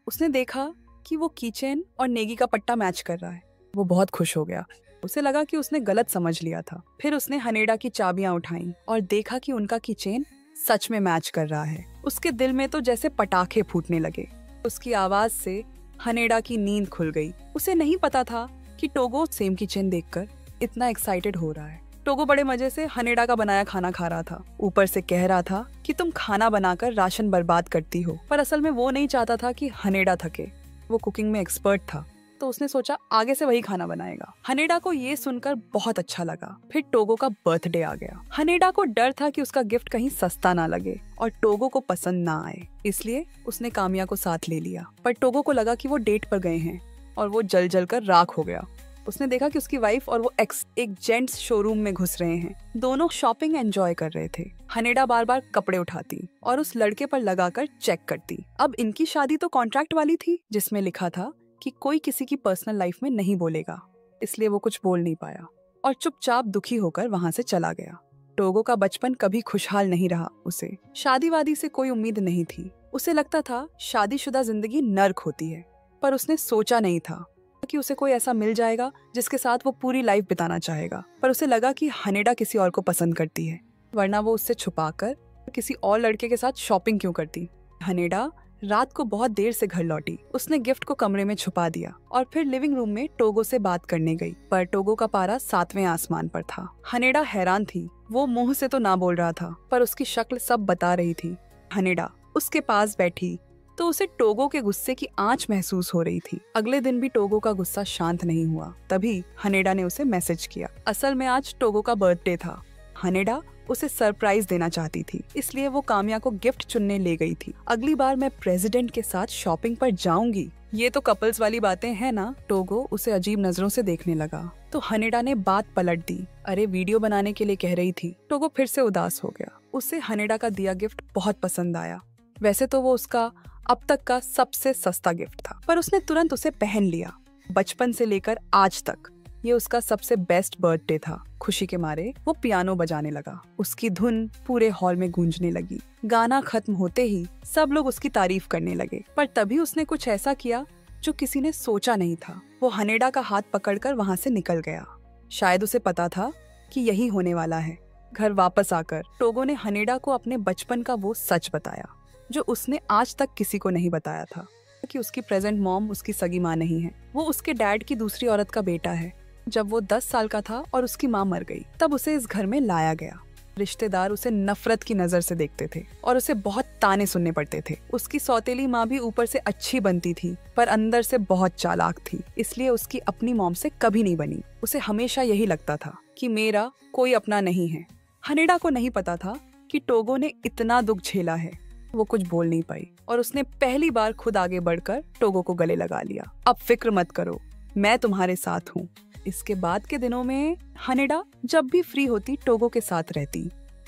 उसने देखा कि वो कीचेन और नेगी का पट्टा मैच कर रहा है। वो बहुत खुश हो गया। उसे लगा कि उसने गलत समझ लिया था। फिर उसने हनेडा की चाबियां उठाई और देखा कि उनका कीचेन सच में मैच कर रहा है। उसके दिल में तो जैसे पटाखे फूटने लगे। उसकी आवाज से हनेडा की नींद खुल गई। उसे नहीं पता था कि टोगो सेम किचन देखकर इतना एक्साइटेड हो रहा है। टोगो बड़े मजे से हनेडा का बनाया खाना खा रहा था। ऊपर से कह रहा था कि तुम खाना बनाकर राशन बर्बाद करती हो, पर असल में वो नहीं चाहता था कि हनेडा थके। वो कुकिंग में एक्सपर्ट था, तो उसने सोचा आगे से वही खाना बनाएगा। हनेडा को ये सुनकर बहुत अच्छा लगा। फिर टोगो का बर्थडे आ गया। हनेडा को डर था कि उसका गिफ्ट कहीं सस्ता ना लगे और टोगो को पसंद ना आए, इसलिए उसने कामिया को साथ ले लिया। पर टोगो को लगा कि वो डेट पर गए हैं और वो जल जल कर राख हो गया। उसने देखा कि उसकी वाइफ और वो एक्स एक जेंट्स शोरूम में घुस रहे हैं। दोनों शॉपिंग एंजॉय कर रहे थे। हनेडा बार बार कपड़े उठाती और उस लड़के पर लगाकर चेक करती। अब इनकी शादी तो कॉन्ट्रैक्ट वाली थी, जिसमें लिखा था कि कोई किसी की पर्सनल लाइफ में नहीं बोलेगा, इसलिए वो कुछ बोल नहीं पाया और चुपचाप दुखी होकर वहाँ से चला गया। टोगो का बचपन कभी खुशहाल नहीं रहा। उसे शादी वादी से कोई उम्मीद नहीं थी। उसे लगता था शादीशुदा जिंदगी नर्क होती है, पर उसने सोचा नहीं था कि उसे कोई ऐसा मिल जाएगा जिसके साथ वो पूरी लाइफ बिताना चाहेगा। पर उसे लगा कि हनेडा किसी और को पसंद करती है, वरना वो उससे छुपाकर किसी और लड़के के साथ शॉपिंग क्यों करती। हनेडा रात को बहुत देर से घर लौटी। उसने गिफ्ट को कमरे में छुपा दिया और फिर लिविंग रूम में टोगो से बात करने गई, पर टोगो का पारा 7वें आसमान पर था। हनेडा हैरान थी। वो मुंह से तो ना बोल रहा था, पर उसकी शक्ल सब बता रही थी। हनेडा उसके पास बैठी तो उसे टोगो के गुस्से की आंच महसूस हो रही थी। अगले दिन भी टोगो का गुस्सा शांत नहीं हुआ। तभी हनेडा ने उसे मैसेज किया। असल में आज टोगो का बर्थडे था। हनेडा उसे सरप्राइज देना चाहती थी, इसलिए वो कामिया को गिफ्ट चुनने ले गई थी। अगली बार मैं प्रेसिडेंट के साथ शॉपिंग पर जाऊंगी। ये तो कपल्स वाली बातें हैं ना। टोगो उसे अजीब नजरों से देखने लगा तो हनेडा ने बात पलट दी। अरे वीडियो बनाने के लिए कह रही थी। टोगो फिर से उदास हो गया। उसे हनेडा का दिया गिफ्ट बहुत पसंद आया। वैसे तो वो उसका अब तक का सबसे सस्ता गिफ्ट था, पर उसने तुरंत उसे पहन लिया। बचपन से लेकर आज तक ये उसका सबसे बेस्ट बर्थडे था। खुशी के मारे वो पियानो बजाने लगा। उसकी धुन पूरे हॉल में गूंजने लगी। गाना खत्म होते ही सब लोग उसकी तारीफ करने लगे, पर तभी उसने कुछ ऐसा किया जो किसी ने सोचा नहीं था। वो हनेडा का हाथ पकड़कर वहाँ से निकल गया। शायद उसे पता था कि यही होने वाला है। घर वापस आकर टोगो ने हनेडा को अपने बचपन का वो सच बताया जो उसने आज तक किसी को नहीं बताया था, कि उसकी प्रेजेंट मॉम उसकी सगी माँ नहीं है। वो उसके डैड की दूसरी औरत का बेटा है। जब वो 10 साल का था और उसकी माँ मर गई, तब उसे इस घर में लाया गया। रिश्तेदार उसे नफरत की नजर से देखते थे और उसे बहुत ताने सुनने पड़ते थे। उसकी सौतेली माँ भी ऊपर से अच्छी बनती थी, पर अंदर से बहुत चालाक थी, इसलिए उसकी अपनी मॉम से कभी नहीं बनी। उसे हमेशा यही लगता था कि मेरा कोई अपना नहीं है। हनेडा को नहीं पता था कि टोगो ने इतना दुख झेला है। वो कुछ बोल नहीं पाई और उसने पहली बार खुद आगे बढ़कर टोगो को गले लगा लिया। अब फिक्र मत करो, मैं तुम्हारे साथ हूँ। इसके बाद के दिनों में हनेडा जब भी फ्री होती टोगो के साथ रहती।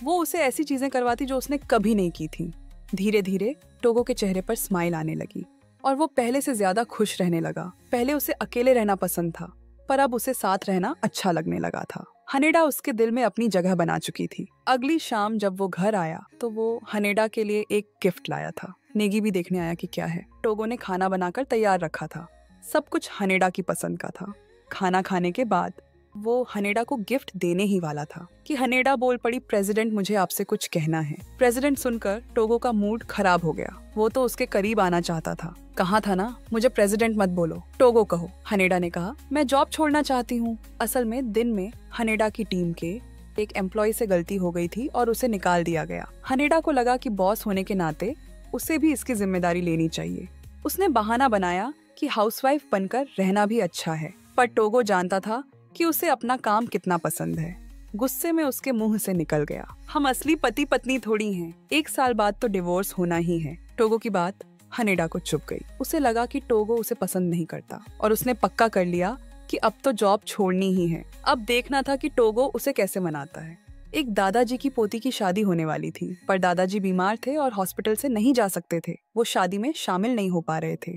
वो उसे ऐसी चीजें करवाती जो उसने कभी नहीं की थी। धीरे धीरे टोगो के चेहरे पर स्माइल आने लगी और वो पहले से ज्यादा खुश रहने लगा। पहले उसे अकेले रहना पसंद था, पर अब उसे साथ रहना अच्छा लगने लगा था। हनेडा उसके दिल में अपनी जगह बना चुकी थी। अगली शाम जब वो घर आया तो वो हनेडा के लिए एक गिफ्ट लाया था। नेगी भी देखने आया कि क्या है। टोगो ने खाना बनाकर तैयार रखा था। सब कुछ हनेडा की पसंद का था। खाना खाने के बाद वो हनेडा को गिफ्ट देने ही वाला था कि हनेडा बोल पड़ी, प्रेसिडेंट मुझे आपसे कुछ कहना है। प्रेसिडेंट सुनकर टोगो का मूड खराब हो गया। वो तो उसके करीब आना चाहता था। कहा था ना, मुझे प्रेसिडेंट मत बोलो, टोगो कहो। हनेडा ने कहा, मैं जॉब छोड़ना चाहती हूँ। असल में दिन में हनेडा की टीम के एक एम्प्लॉय से गलती हो गई थी और उसे निकाल दिया गया। हनेडा को लगा कि बॉस होने के नाते उसे भी इसकी जिम्मेदारी लेनी चाहिए। उसने बहाना बनाया कि हाउसवाइफ बनकर रहना भी अच्छा है, पर टोगो जानता था कि उसे अपना काम कितना पसंद है। गुस्से में उसके मुंह से निकल गया, हम असली पति पत्नी थोड़ी हैं, 1 साल बाद तो डिवोर्स होना ही है। टोगो की बात हनेडा को चुभ गई। उसे लगा कि टोगो उसे पसंद नहीं करता और उसने पक्का कर लिया कि अब तो जॉब छोड़नी ही है। अब देखना था कि टोगो उसे कैसे मनाता है। एक दादाजी की पोती की शादी होने वाली थी, पर दादाजी बीमार थे और हॉस्पिटल से नहीं जा सकते थे। वो शादी में शामिल नहीं हो पा रहे थे।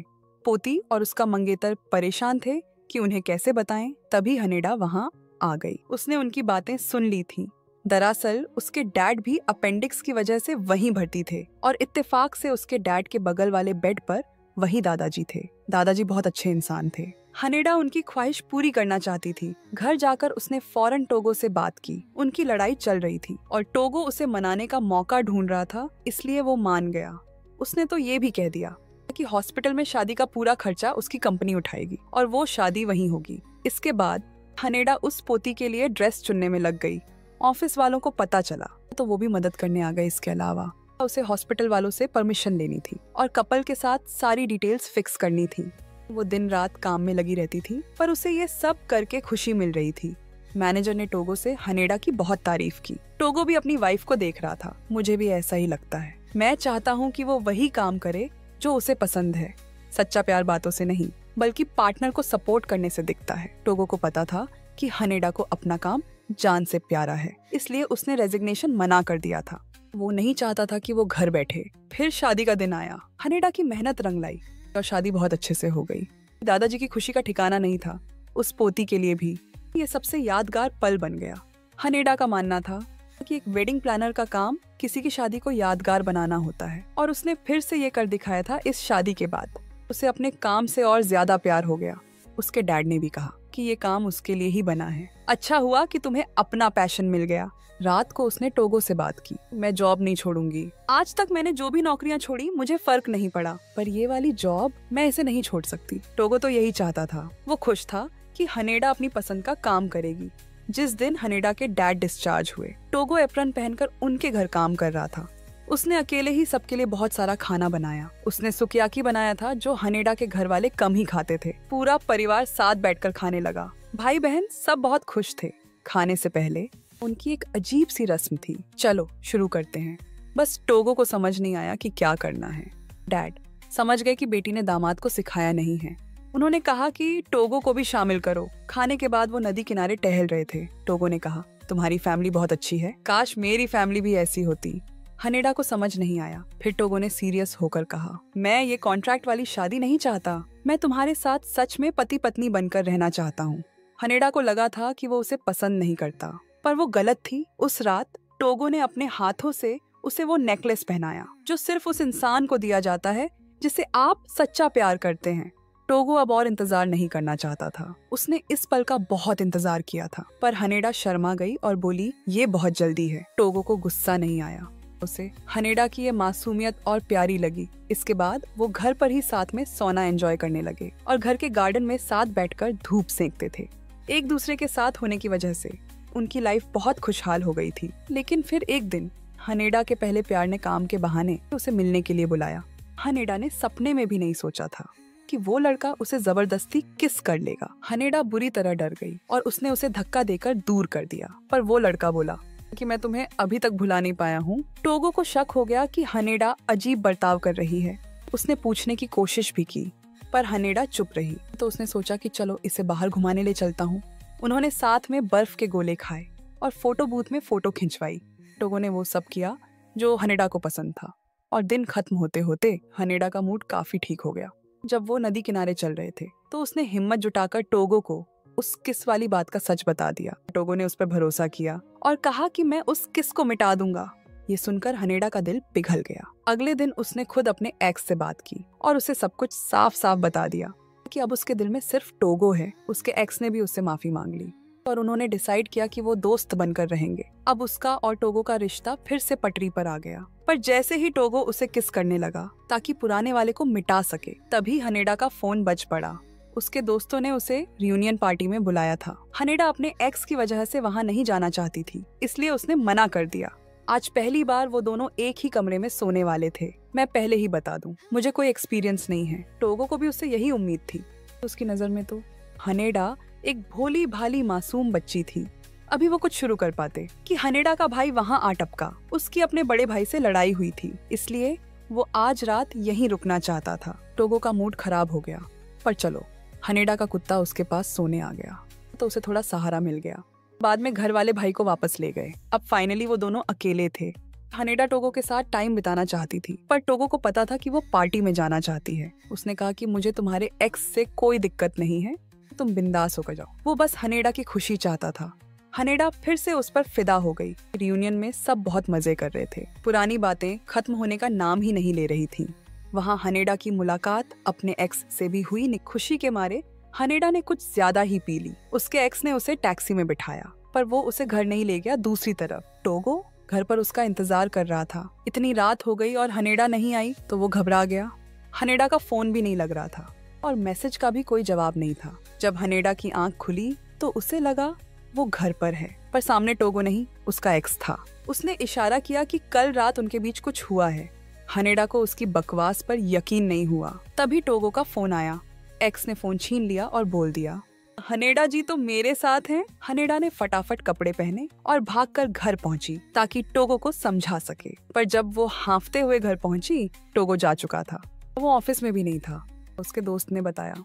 पोती और उसका मंगेतर परेशान थे कि उन्हें कैसे बताएं। तभी हनेडा वहां आ गई। उसने उनकी बातें सुन ली थी। दरअसल उसके डैड भी अपेंडिक्स की वजह से वहीं भर्ती थे और इत्तेफाक से उसके डैड के बगल वाले बेड पर वही दादाजी थे। दादाजी बहुत अच्छे इंसान थे। हनेडा उनकी ख्वाहिश पूरी करना चाहती थी। घर जाकर उसने फौरन टोगो से बात की। उनकी लड़ाई चल रही थी और टोगो उसे मनाने का मौका ढूंढ रहा था, इसलिए वो मान गया। उसने तो ये भी कह दिया कि हॉस्पिटल में शादी का पूरा खर्चा उसकी कंपनी उठाएगी और वो शादी वहीं होगी। इसके बाद हनेडा उस पोती के लिए ड्रेस चुनने में लग गई। ऑफिस वालों को पता चला तो वो भी मदद करने आ गए। इसके अलावा उसे हॉस्पिटल वालों से परमिशन लेनी थी और कपल के साथ सारी डिटेल्स फिक्स करनी थी। वो दिन रात काम में लगी रहती थी, पर उसे ये सब करके खुशी मिल रही थी। मैनेजर ने टोगो से हनेडा की बहुत तारीफ की। टोगो भी अपनी वाइफ को देख रहा था। मुझे भी ऐसा ही लगता है। मैं चाहता हूँ कि वो वही काम करे जो उसे पसंद है। सच्चा प्यार बातों से नहीं, बल्कि पार्टनर को सपोर्ट करने से दिखता है। टोगो को पता था कि हनेडा को अपना काम जान से प्यारा है, इसलिए उसने रेजिग्नेशन मना कर दिया था। वो नहीं चाहता था कि वो घर बैठे। फिर शादी का दिन आया। हनेडा की मेहनत रंग लाई और शादी बहुत अच्छे से हो गई। दादाजी की खुशी का ठिकाना नहीं था। उस पोती के लिए भी ये सबसे यादगार पल बन गया। हनेडा का मानना था कि एक वेडिंग प्लानर का काम किसी की शादी को यादगार बनाना होता है, और उसने फिर से ये कर दिखाया था। इस शादी के बाद उसे अपने काम से और ज्यादा प्यार हो गया। उसके डैड ने भी कहा कि ये काम उसके लिए ही बना है। अच्छा हुआ कि तुम्हें अपना पैशन मिल गया। रात को उसने टोगो से बात की। मैं जॉब नहीं छोड़ूंगी। आज तक मैंने जो भी नौकरियां छोड़ी मुझे फर्क नहीं पड़ा, पर ये वाली जॉब मैं इसे नहीं छोड़ सकती। टोगो तो यही चाहता था। वो खुश था कि हनेडा अपनी पसंद का काम करेगी। जिस दिन हनेडा के डैड डिस्चार्ज हुए, टोगो एप्रन पहनकर उनके घर काम कर रहा था। उसने अकेले ही सबके लिए बहुत सारा खाना बनाया। उसने सुकियाकी बनाया था, जो हनेडा के घर वाले कम ही खाते थे। पूरा परिवार साथ बैठकर खाने लगा। भाई बहन सब बहुत खुश थे। खाने से पहले उनकी एक अजीब सी रस्म थी। चलो शुरू करते हैं। बस टोगो को समझ नहीं आया कि क्या करना है। डैड समझ गए कि बेटी ने दामाद को सिखाया नहीं है। उन्होंने कहा कि टोगो को भी शामिल करो। खाने के बाद वो नदी किनारे टहल रहे थे। टोगो ने कहा, तुम्हारी फैमिली बहुत अच्छी है, काश मेरी फैमिली भी ऐसी होती। हनेडा को समझ नहीं आया। फिर टोगो ने सीरियस होकर कहा, मैं ये कॉन्ट्रैक्ट वाली शादी नहीं चाहता। मैं तुम्हारे साथ सच में पति पत्नी बनकर रहना चाहता हूँ। हनेडा को लगा था कि वो उसे पसंद नहीं करता, पर वो गलत थी। उस रात टोगो ने अपने हाथों से उसे वो नेकलेस पहनाया, जो सिर्फ उस इंसान को दिया जाता है जिसे आप सच्चा प्यार करते हैं। टोगो अब और इंतजार नहीं करना चाहता था। उसने इस पल का बहुत इंतजार किया था, पर हनेडा शर्मा गई और बोली, ये बहुत जल्दी है। टोगो को गुस्सा नहीं आया। उसे हनेडा की ये मासूमियत और प्यारी लगी। इसके बाद वो घर पर ही साथ में सोना एंजॉय करने लगे और घर के गार्डन में साथ बैठकर धूप सेंकते थे। एक दूसरे के साथ होने की वजह से उनकी लाइफ बहुत खुशहाल हो गई थी। लेकिन फिर एक दिन हनेडा के पहले प्यार ने काम के बहाने उसे मिलने के लिए बुलाया। हनेडा ने सपने में भी नहीं सोचा था कि वो लड़का उसे जबरदस्ती किस कर लेगा। हनेडा बुरी तरह डर गई और उसने उसे धक्का देकर दूर कर दिया। पर वो लड़का बोला कि मैं तुम्हें अभी तक भुला नहीं पाया हूँ। टोगो को शक हो गया कि हनेडा अजीब बर्ताव कर रही है। उसने पूछने की कोशिश भी की, पर हनेडा चुप रही। तो उसने सोचा कि चलो इसे बाहर घुमाने ले चलता हूँ। उन्होंने साथ में बर्फ के गोले खाए और फोटो बूथ में फोटो खिंचवाई। टोगो ने वो सब किया जो हनेडा को पसंद था, और दिन खत्म होते होते हनेडा का मूड काफी ठीक हो गया। जब वो नदी किनारे चल रहे थे तो उसने हिम्मत जुटाकर टोगो को उस किस वाली बात का सच बता दिया। टोगो ने उस पर भरोसा किया और कहा कि मैं उस किस को मिटा दूंगा। ये सुनकर हनेडा का दिल पिघल गया। अगले दिन उसने खुद अपने एक्स से बात की और उसे सब कुछ साफ साफ बता दिया कि अब उसके दिल में सिर्फ टोगो है। उसके एक्स ने भी उससे माफी मांग ली। और उन्होंने डिसाइड किया कि वो दोस्त बनकर रहेंगे। अब उसका और टोगो का रिश्ता फिर से पटरी पर आ गया। पर जैसे ही टोगो उसे किस करने लगा ताकि पुराने वाले को मिटा सके, तभी हनेडा का फोन बज पड़ा। उसके दोस्तों ने उसे रियूनियन पार्टी में बुलाया था। हनेडा अपने एक्स की वजह से वहाँ नहीं जाना चाहती थी, इसलिए उसने मना कर दिया। आज पहली बार वो दोनों एक ही कमरे में सोने वाले थे। मैं पहले ही बता दूं, मुझे कोई एक्सपीरियंस नहीं है। टोगो को भी उससे यही उम्मीद थी। उसकी नजर में तो हनेडा एक भोली भाली मासूम बच्ची थी। अभी वो कुछ शुरू कर पाते कि हनेडा का भाई वहाँ आ टपका। उसकी अपने बड़े भाई से लड़ाई हुई थी, इसलिए वो आज रात यहीं रुकना चाहता था। टोगो का मूड खराब हो गया। पर चलो, हनेडा का कुत्ता उसके पास सोने आ गया तो उसे थोड़ा सहारा मिल गया। बाद में घर वाले भाई को वापस ले गए। अब फाइनली वो दोनों अकेले थे। हनेडा टोगो के साथ टाइम बिताना चाहती थी, पर टोगो को पता था कि वो पार्टी में जाना चाहती है। उसने कहा कि मुझे तुम्हारे एक्स से कोई दिक्कत नहीं है, तुम बिंदास होकर जाओ। वो बस हनेडा की खुशी चाहता था। हनेडा फिर से उस पर फिदा हो गई। रियूनियन में सब बहुत मजे कर रहे थे। पुरानी बातें खत्म होने का नाम ही नहीं ले रही थी। वहाँ हनेडा की मुलाकात अपने एक्स से भी हुई। खुशी के मारे हनेडा ने कुछ ज्यादा ही पी ली। उसके एक्स ने उसे टैक्सी में बिठाया, पर वो उसे घर नहीं ले गया। दूसरी तरफ टोगो घर पर उसका इंतजार कर रहा था। इतनी रात हो गई और हनेडा नहीं आई तो वो घबरा गया। हनेडा का फोन भी नहीं लग रहा था और मैसेज का भी कोई जवाब नहीं था। जब हनेडा की आंख खुली तो उसे लगा वो घर पर है, पर सामने टोगो नहीं, उसका एक्स था। उसने इशारा किया कि कल रात उनके बीच कुछ हुआ है। हनेडा को उसकी बकवास पर यकीन नहीं हुआ। तभी टोगो का फोन आया। एक्स ने फोन छीन लिया और बोल दिया, हनेडा जी तो मेरे साथ हैं। हनेडा ने फटाफट कपड़े पहने और भागकर घर पहुंची ताकि टोगो को समझा सके। पर जब वो हांफते हुए घर पहुंची, टोगो जा चुका था। वो ऑफिस में भी नहीं था। उसके दोस्त ने बताया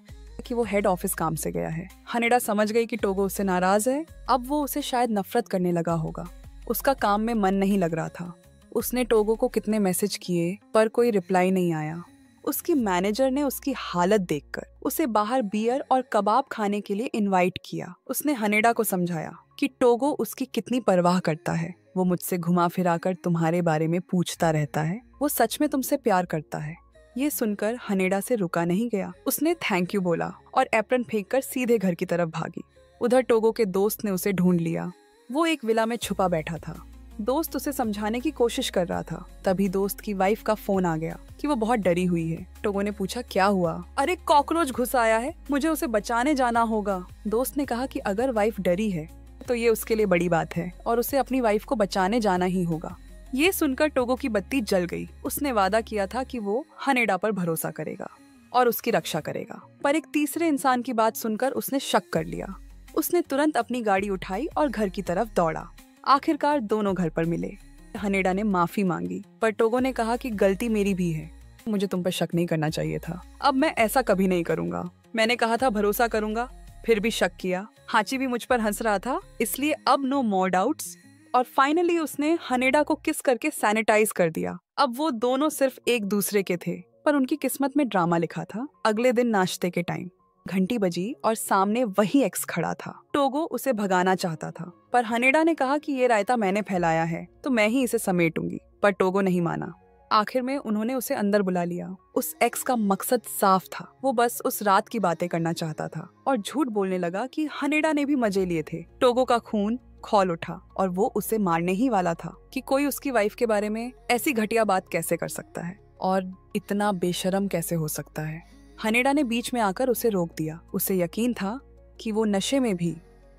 कि वो हेड ऑफिस काम से गया है। हनेडा समझ गई कि टोगो उससे नाराज है। अब वो उसे शायद नफरत करने लगा होगा। उसका काम में मन नहीं लग रहा था। उसने टोगो को कितने मैसेज किए पर कोई रिप्लाई नहीं आया। उसकी मैनेजर ने उसकी हालत देखकर उसे बाहर बियर और कबाब खाने के लिए इनवाइट किया। उसने हनेडा को समझाया कि टोगो उसकी कितनी परवाह करता है। वो मुझसे घुमा फिराकर तुम्हारे बारे में पूछता रहता है। वो सच में तुमसे प्यार करता है। ये सुनकर हनेडा से रुका नहीं गया। उसने थैंक यू बोला और एप्रन फेंककर सीधे घर की तरफ भागी। उधर टोगो के दोस्त ने उसे ढूंढ लिया। वो एक विला में छुपा बैठा था। दोस्त उसे समझाने की कोशिश कर रहा था। तभी दोस्त की वाइफ का फोन आ गया कि वो बहुत डरी हुई है। टोगो ने पूछा, क्या हुआ? अरे कॉकरोच घुस आया है, मुझे उसे बचाने जाना होगा। दोस्त ने कहा कि अगर वाइफ डरी है तो ये उसके लिए बड़ी बात है और उसे अपनी वाइफ को बचाने जाना ही होगा। ये सुनकर टोगो की बत्ती जल गई। उसने वादा किया था कि वो हनेडा पर भरोसा करेगा और उसकी रक्षा करेगा। पर एक तीसरे इंसान की बात सुनकर उसने शक कर लिया। उसने तुरंत अपनी गाड़ी उठाई और घर की तरफ दौड़ा। आखिरकार दोनों घर पर मिले। हनेडा ने माफी मांगी, पर टोगो ने कहा कि गलती मेरी भी है, मुझे तुम पर शक नहीं करना चाहिए था। अब मैं ऐसा कभी नहीं करूंगा। मैंने कहा था भरोसा करूंगा, फिर भी शक किया। हाची भी मुझ पर हंस रहा था, इसलिए अब नो मोर डाउट्स। और फाइनली उसने हनेडा को किस करके सैनिटाइज कर दिया। अब वो दोनों सिर्फ एक दूसरे के थे, पर उनकी किस्मत में ड्रामा लिखा था। अगले दिन नाश्ते के टाइम घंटी बजी और सामने वही एक्स खड़ा था। टोगो उसे भगाना चाहता था, पर हनेडा ने कहा कि ये रायता मैंने फैलाया है तो मैं ही इसे समेटूंगी। पर टोगो नहीं माना। आखिर में उन्होंने उसे अंदर बुला लिया। उस एक्स का मकसद साफ था। वो बस उस रात की बातें करना चाहता था और झूठ बोलने लगा कि हनेडा ने भी मजे लिए थे। टोगो का खून खौल उठा और वो उसे मारने ही वाला था कि कोई उसकी वाइफ के बारे में ऐसी घटिया बात कैसे कर सकता है और इतना बेशरम कैसे हो सकता है। हनेडा ने बीच में आकर उसे रोक दिया। उसे यकीन था कि वो नशे में भी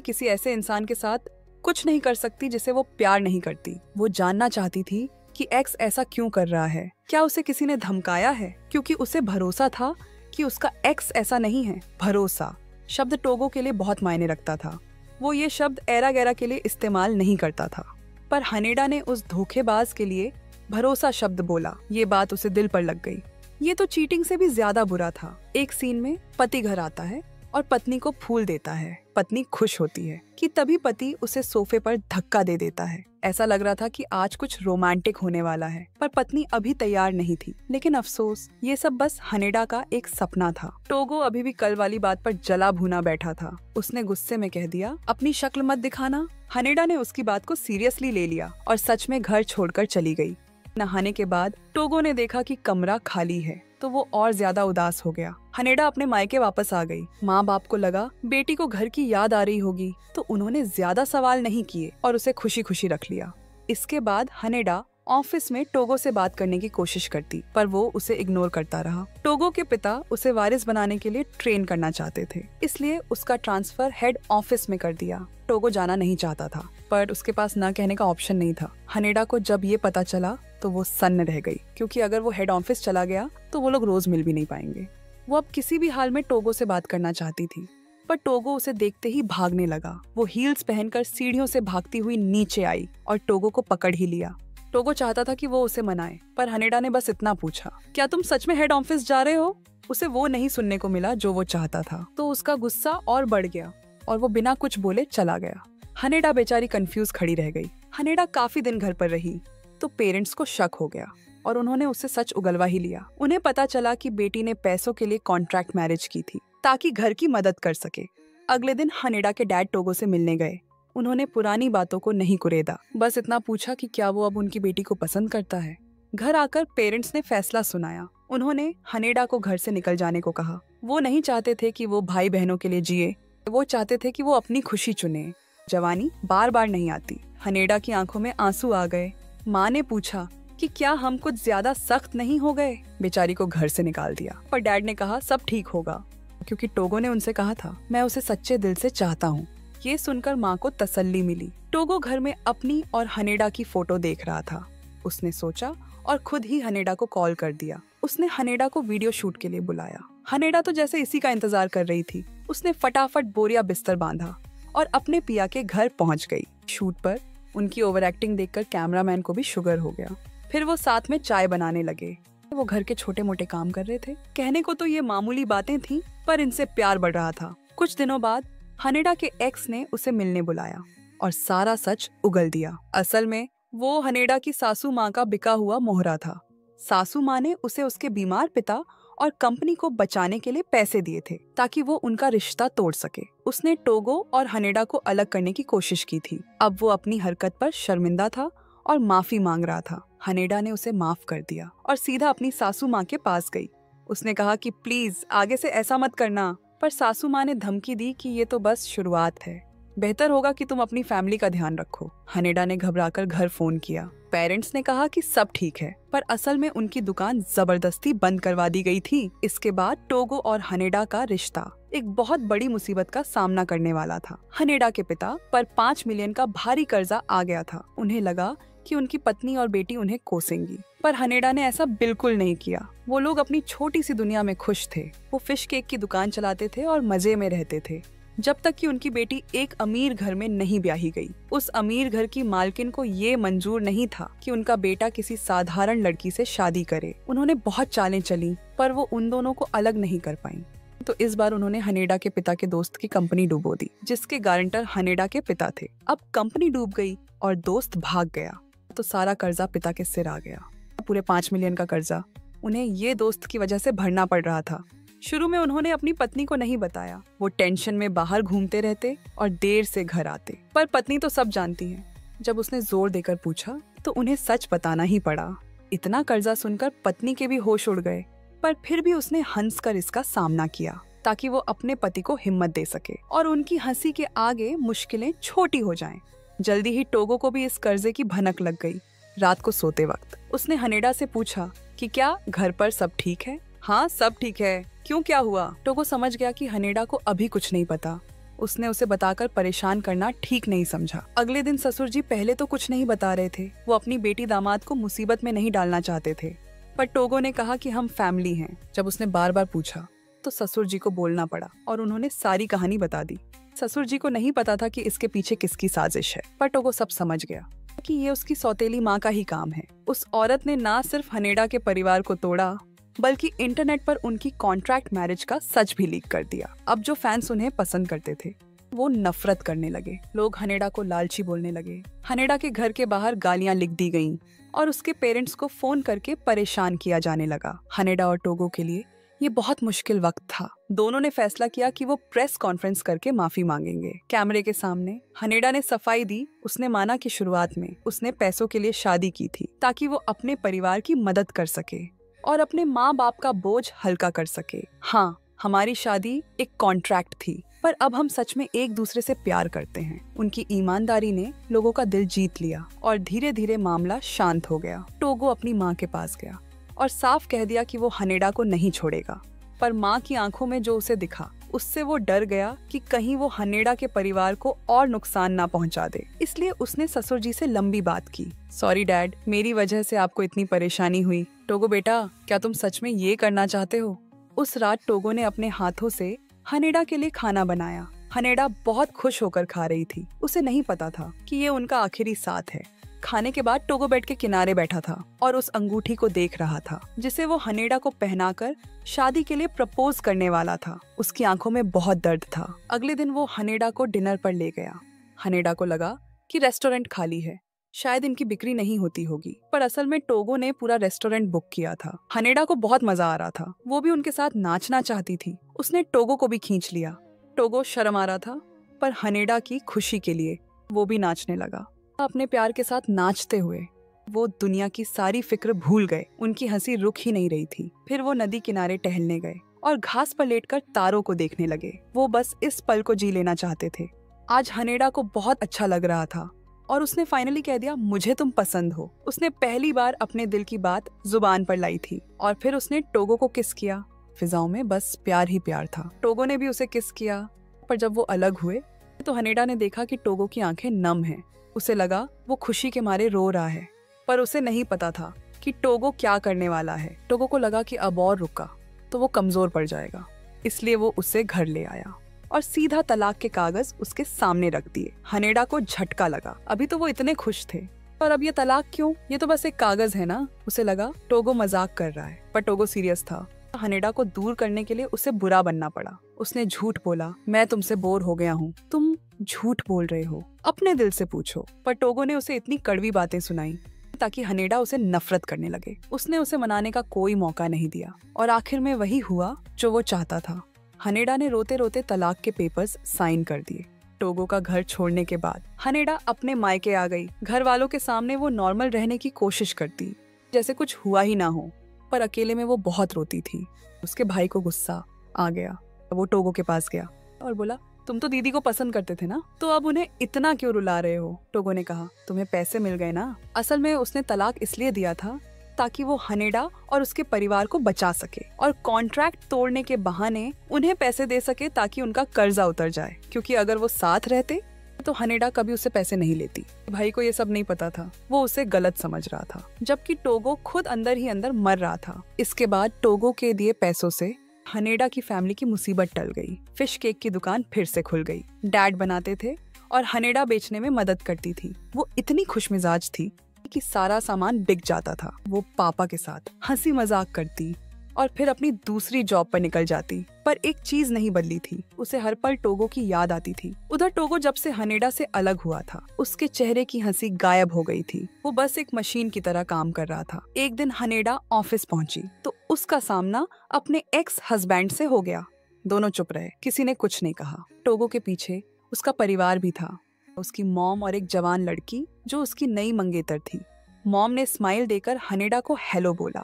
किसी ऐसे इंसान के साथ कुछ नहीं कर सकती जिसे वो प्यार नहीं करती। वो जानना चाहती थी कि एक्स ऐसा क्यों कर रहा है। क्या उसे किसी ने धमकाया है? क्योंकि उसे भरोसा था कि उसका एक्स ऐसा नहीं है। भरोसा शब्द टोगो के लिए बहुत मायने रखता था। वो ये शब्द एरा गैरा के लिए इस्तेमाल नहीं करता था, पर हनेडा ने उस धोखेबाज के लिए भरोसा शब्द बोला। ये बात उसे दिल पर लग गई। ये तो चीटिंग से भी ज्यादा बुरा था। एक सीन में पति घर आता है और पत्नी को फूल देता है। पत्नी खुश होती है कि तभी पति उसे सोफे पर धक्का दे देता है। ऐसा लग रहा था कि आज कुछ रोमांटिक होने वाला है, पर पत्नी अभी तैयार नहीं थी। लेकिन अफसोस, ये सब बस हनेडा का एक सपना था। टोगो अभी भी कल वाली बात पर जला भुना बैठा था। उसने गुस्से में कह दिया, अपनी शक्ल मत दिखाना। हनेडा ने उसकी बात को सीरियसली ले लिया और सच में घर छोड़कर चली गई। नहाने के बाद टोगो ने देखा कि कमरा खाली है तो वो और ज्यादा उदास हो गया। हनेडा अपने मायके वापस आ गई। माँ बाप को लगा बेटी को घर की याद आ रही होगी, तो उन्होंने ज्यादा सवाल नहीं किए और उसे खुशी खुशी रख लिया। इसके बाद हनेडा ऑफिस में टोगो से बात करने की कोशिश करती, पर वो उसे इग्नोर करता रहा। टोगो के पिता उसे वारिस बनाने के लिए ट्रेन करना चाहते थे, इसलिए उसका ट्रांसफर हेड ऑफिस में कर दिया। टोगो जाना नहीं चाहता था, पर उसके पास ना कहने का ऑप्शन नहीं था। हनेडा को जब ये पता चला तो वो सन्न रह गई, क्योंकि अगर वो हेड ऑफिस चला गया तो वो लोग रोज मिल भी नहीं पाएंगे। वो अब किसी भी हाल में टोगो से बात करना चाहती थी, पर टोगो उसे देखते ही भागने लगा। वो हील्स पहनकर सीढ़ियों से भागती हुई नीचे आई और टोगो को पकड़ ही लिया। टोगो चाहता था कि वो उसे मनाए, पर हनेडा ने बस इतना पूछा, क्या तुम सच में हेड ऑफिस जा रहे हो? उसे वो नहीं सुनने को मिला जो वो चाहता था, तो उसका गुस्सा और बढ़ गया और वो बिना कुछ बोले चला गया। हनेडा बेचारी कंफ्यूज खड़ी रह गई। हनेडा काफी दिन घर पर रही तो पेरेंट्स को शक हो गया और उन्होंने उससे सच उगलवा ही लिया। उन्हें पता चला कि बेटी ने पैसों के लिए कॉन्ट्रैक्ट मैरिज की थी ताकि घर की मदद कर सके। अगले दिन हनेडा के डैड टोगो से मिलने गए। उन्होंने पुरानी बातों को नहीं कुरेदा, बस इतना पूछा कि क्या वो अब उनकी बेटी को पसंद करता है। घर आकर पेरेंट्स ने फैसला सुनाया। उन्होंने हनेडा को घर से निकल जाने को कहा। वो नहीं चाहते थे कि वो भाई बहनों के लिए जिए, वो चाहते थे कि वो अपनी खुशी चुने। जवानी बार बार नहीं आती। हनेडा की आंखों में आंसू आ गए। माँ ने पूछा कि क्या हम कुछ ज्यादा सख्त नहीं हो गए। बेचारी को घर से निकाल दिया, पर डैड ने कहा सब ठीक होगा, क्योंकि टोगो ने उनसे कहा था मैं उसे सच्चे दिल से चाहता हूँ। ये सुनकर माँ को तसल्ली मिली। टोगो घर में अपनी और हनेडा की फोटो देख रहा था। उसने सोचा और खुद ही हनेडा को कॉल कर दिया। उसने हनेडा को वीडियो शूट के लिए बुलाया। हनेडा तो जैसे इसी का इंतजार कर रही थी। उसने फटाफट बोरिया बिस्तर बांधा और अपने पिया के घर पहुंच गई। शूट पर उनकी ओवर एक्टिंग देखकर कैमरामैन को भी शुगर हो गया। फिर वो साथ में चाय बनाने लगे। वो घर के छोटे मोटे काम कर रहे थे। कहने को तो ये मामूली बातें थीं, पर इनसे प्यार बढ़ रहा था। कुछ दिनों बाद हनेडा के एक्स ने उसे मिलने बुलाया और सारा सच उगल दिया। असल में वो हनेडा की सासू माँ का बिका हुआ मोहरा था। सासू माँ ने उसे उसके बीमार पिता और कंपनी को बचाने के लिए पैसे दिए थे ताकि वो उनका रिश्ता तोड़ सके। उसने टोगो और हनेडा को अलग करने की कोशिश की थी। अब वो अपनी हरकत पर शर्मिंदा था और माफी मांग रहा था। हनेडा ने उसे माफ कर दिया और सीधा अपनी सासू माँ के पास गई। उसने कहा कि प्लीज आगे से ऐसा मत करना, पर सासू माँ ने धमकी दी कि ये तो बस शुरुआत है, बेहतर होगा कि तुम अपनी फैमिली का ध्यान रखो। हनेडा ने घबराकर घर फोन किया। पेरेंट्स ने कहा कि सब ठीक है, पर असल में उनकी दुकान जबरदस्ती बंद करवा दी गई थी। इसके बाद टोगो और हनेडा का रिश्ता एक बहुत बड़ी मुसीबत का सामना करने वाला था। हनेडा के पिता पर 5 मिलियन का भारी कर्जा आ गया था। उन्हें लगा कि उनकी पत्नी और बेटी उन्हें कोसेंगी, पर हनेडा ने ऐसा बिल्कुल नहीं किया। वो लोग अपनी छोटी सी दुनिया में खुश थे। वो फिश केक की दुकान चलाते थे और मजे में रहते थे, जब तक कि उनकी बेटी एक अमीर घर में नहीं ब्याही गई। उस अमीर घर की मालकिन को ये मंजूर नहीं था कि उनका बेटा किसी साधारण लड़की से शादी करे। उन्होंने बहुत चालें चली, पर वो उन दोनों को अलग नहीं कर पाई। तो इस बार उन्होंने हनेडा के पिता के दोस्त की कंपनी डुबो दी, जिसके गारंटर हनेडा के पिता थे। अब कंपनी डूब गई और दोस्त भाग गया, तो सारा कर्जा पिता के सिर आ गया। पूरे 5 मिलियन का कर्जा उन्हें ये दोस्त की वजह से भरना पड़ रहा था। शुरू में उन्होंने अपनी पत्नी को नहीं बताया। वो टेंशन में बाहर घूमते रहते और देर से घर आते, पर पत्नी तो सब जानती है। जब उसने जोर देकर पूछा तो उन्हें सच बताना ही पड़ा। इतना कर्जा सुनकर पत्नी के भी होश उड़ गए, पर फिर भी उसने हंसकर इसका सामना किया ताकि वो अपने पति को हिम्मत दे सके और उनकी हंसी के आगे मुश्किलें छोटी हो जाएं। जल्दी ही टोगो को भी इस कर्जे की भनक लग गई। रात को सोते वक्त उसने हनेडा से पूछा कि क्या घर पर सब ठीक है। हाँ सब ठीक है, क्यों क्या हुआ? टोगो समझ गया कि हनेडा को अभी कुछ नहीं पता। उसने उसे बताकर परेशान करना ठीक नहीं समझा। अगले दिन ससुर जी पहले तो कुछ नहीं बता रहे थे। वो अपनी बेटी दामाद को मुसीबत में नहीं डालना चाहते थे, पर टोगो ने कहा कि हम फैमिली हैं। जब उसने बार बार पूछा तो ससुर जी को बोलना पड़ा और उन्होंने सारी कहानी बता दी। ससुर जी को नहीं पता था कि इसके पीछे किसकी साजिश है, पर टोगो सब समझ गया कि ये उसकी सौतेली माँ का ही काम है। उस औरत ने ना सिर्फ हनेडा के परिवार को तोड़ा, बल्कि इंटरनेट पर उनकी कॉन्ट्रैक्ट मैरिज का सच भी लीक कर दिया। अब जो फैंस उन्हें पसंद करते थे वो नफरत करने लगे। लोग हनेडा को लालची बोलने लगे। हनेडा के घर के बाहर गालियां लिख दी गईं और उसके पेरेंट्स को फोन करके परेशान किया जाने लगा। हनेडा और टोगो के लिए ये बहुत मुश्किल वक्त था। दोनों ने फैसला किया कि वो प्रेस कॉन्फ्रेंस करके माफी मांगेंगे। कैमरे के सामने हनेडा ने सफाई दी। उसने माना कि शुरुआत में उसने पैसों के लिए शादी की थी ताकि वो अपने परिवार की मदद कर सके और अपने माँ बाप का बोझ हल्का कर सके। हाँ, हमारी शादी एक कॉन्ट्रैक्ट थी, पर अब हम सच में एक दूसरे से प्यार करते हैं। उनकी ईमानदारी ने लोगों का दिल जीत लिया और धीरे धीरे मामला शांत हो गया। टोगो अपनी माँ के पास गया और साफ कह दिया कि वो हनेडा को नहीं छोड़ेगा। पर माँ की आंखों में जो उसे दिखा, उससे वो डर गया कि कहीं वो हनेडा के परिवार को और नुकसान ना पहुंचा दे। इसलिए उसने ससुर जी से लंबी बात की। सॉरी डैड, मेरी वजह से आपको इतनी परेशानी हुई। टोगो बेटा, क्या तुम सच में ये करना चाहते हो? उस रात टोगो ने अपने हाथों से हनेडा के लिए खाना बनाया। हनेडा बहुत खुश होकर खा रही थी। उसे नहीं पता था कि ये उनका आखिरी साथ है। खाने के बाद टोगो बेड के किनारे बैठा था और उस अंगूठी को देख रहा था जिसे वो हनेडा को पहनाकर शादी के लिए प्रपोज करने वाला था। उसकी आंखों में बहुत दर्द था। अगले दिन वो हनेडा को डिनर पर ले गया। हनेडा को लगा कि रेस्टोरेंट खाली है, शायद इनकी बिक्री नहीं होती होगी, पर असल में टोगो ने पूरा रेस्टोरेंट बुक किया था। हनेडा को बहुत मजा आ रहा था। वो भी उनके साथ नाचना चाहती थी। उसने टोगो को भी खींच लिया। टोगो शर्म आ रहा था, पर हनेडा की खुशी के लिए वो भी नाचने लगा। अपने प्यार के साथ नाचते हुए वो दुनिया की सारी फिक्र भूल गए। उनकी हंसी रुक ही नहीं रही थी। फिर वो नदी किनारे टहलने गए और घास पर लेटकर तारों को देखने लगे। वो बस इस पल को जी लेना चाहते थे। आज हनेडा को बहुत अच्छा लग रहा था और उसने फाइनली कह दिया, मुझे तुम पसंद हो। उसने पहली बार अपने दिल की बात जुबान पर लाई थी। और फिर उसने टोगो को किस किया। फिजाओं में बस प्यार ही प्यार था। टोगो ने भी उसे किस किया। पर जब वो अलग हुए तो हनेडा ने देखा कि टोगो की आंखें नम हैं। उसे लगा वो खुशी के मारे रो रहा है, पर उसे नहीं पता था कि टोगो क्या करने वाला है। टोगो को लगा कि अब और रुका तो वो कमजोर पड़ जाएगा, इसलिए वो उसे घर ले आया और सीधा तलाक के कागज उसके सामने रख दिए। हनेडा को झटका लगा। अभी तो वो इतने खुश थे, पर अब ये तलाक क्यों? ये तो बस एक कागज है ना। उसे लगा टोगो मजाक कर रहा है, पर टोगो सीरियस था। हनेडा को दूर करने के लिए उसे बुरा बनना पड़ा। उसने झूठ बोला, मैं तुमसे बोर हो गया हूँ। तुम झूठ बोल रहे हो, अपने दिल से पूछो। पर टोगो ने उसे इतनी कड़वी बातें सुनाई ताकि हनेडा उसे नफरत करने लगे। उसने उसे मनाने का कोई मौका नहीं दिया और आखिर में वही हुआ जो वो चाहता था। हनेडा ने रोते रोते तलाक के पेपर्स साइन कर दिए। टोगो का घर छोड़ने के बाद हनेडा अपने मायके आ गई। घर वालों के सामने वो नॉर्मल रहने की कोशिश करती, जैसे कुछ हुआ ही ना हो, पर अकेले में वो बहुत रोती थी। उसके भाई को गुस्सा आ गया। वो टोगो के पास गया और बोला, तुम तो दीदी को पसंद करते थे ना, तो अब उन्हें इतना क्यों रुला रहे हो? टोगो ने कहा, तुम्हें पैसे मिल गए ना। असल में उसने तलाक इसलिए दिया था ताकि वो हनेडा और उसके परिवार को बचा सके और कॉन्ट्रैक्ट तोड़ने के बहाने उन्हें पैसे दे सके ताकि उनका कर्जा उतर जाए, क्योंकि अगर वो साथ रहते तो हनेडा कभी उससे पैसे नहीं लेती। भाई को ये सब नहीं पता था। वो उसे गलत समझ रहा था, जबकि टोगो खुद अंदर ही अंदर मर रहा था। इसके बाद टोगो के दिए पैसों से हनेडा की फैमिली की मुसीबत टल गई। फिश केक की दुकान फिर से खुल गई। डैड बनाते थे और हनेडा बेचने में मदद करती थी। वो इतनी खुशमिजाज थी कि सारा सामान बिक जाता था। वो पापा के साथ हंसी मजाक करती और फिर अपनी दूसरी जॉब पर निकल जाती। पर एक चीज नहीं बदली थी, उसे हर पल टोगो की याद आती थी। उधर टोगो जब से हनेडा से अलग हुआ था, उसके चेहरे की हंसी गायब हो गई थी। वो बस एक मशीन की तरह काम कर रहा था। एक दिन हनेडा ऑफिस पहुंची तो उसका सामना अपने एक्स हस्बैंड से हो गया। दोनों चुप रहे, किसी ने कुछ नहीं कहा। टोगो के पीछे उसका परिवार भी था, उसकी मॉम और एक जवान लड़की जो उसकी नई मंगेतर थी। मॉम ने स्माइल देकर हनेडा को हेलो बोला।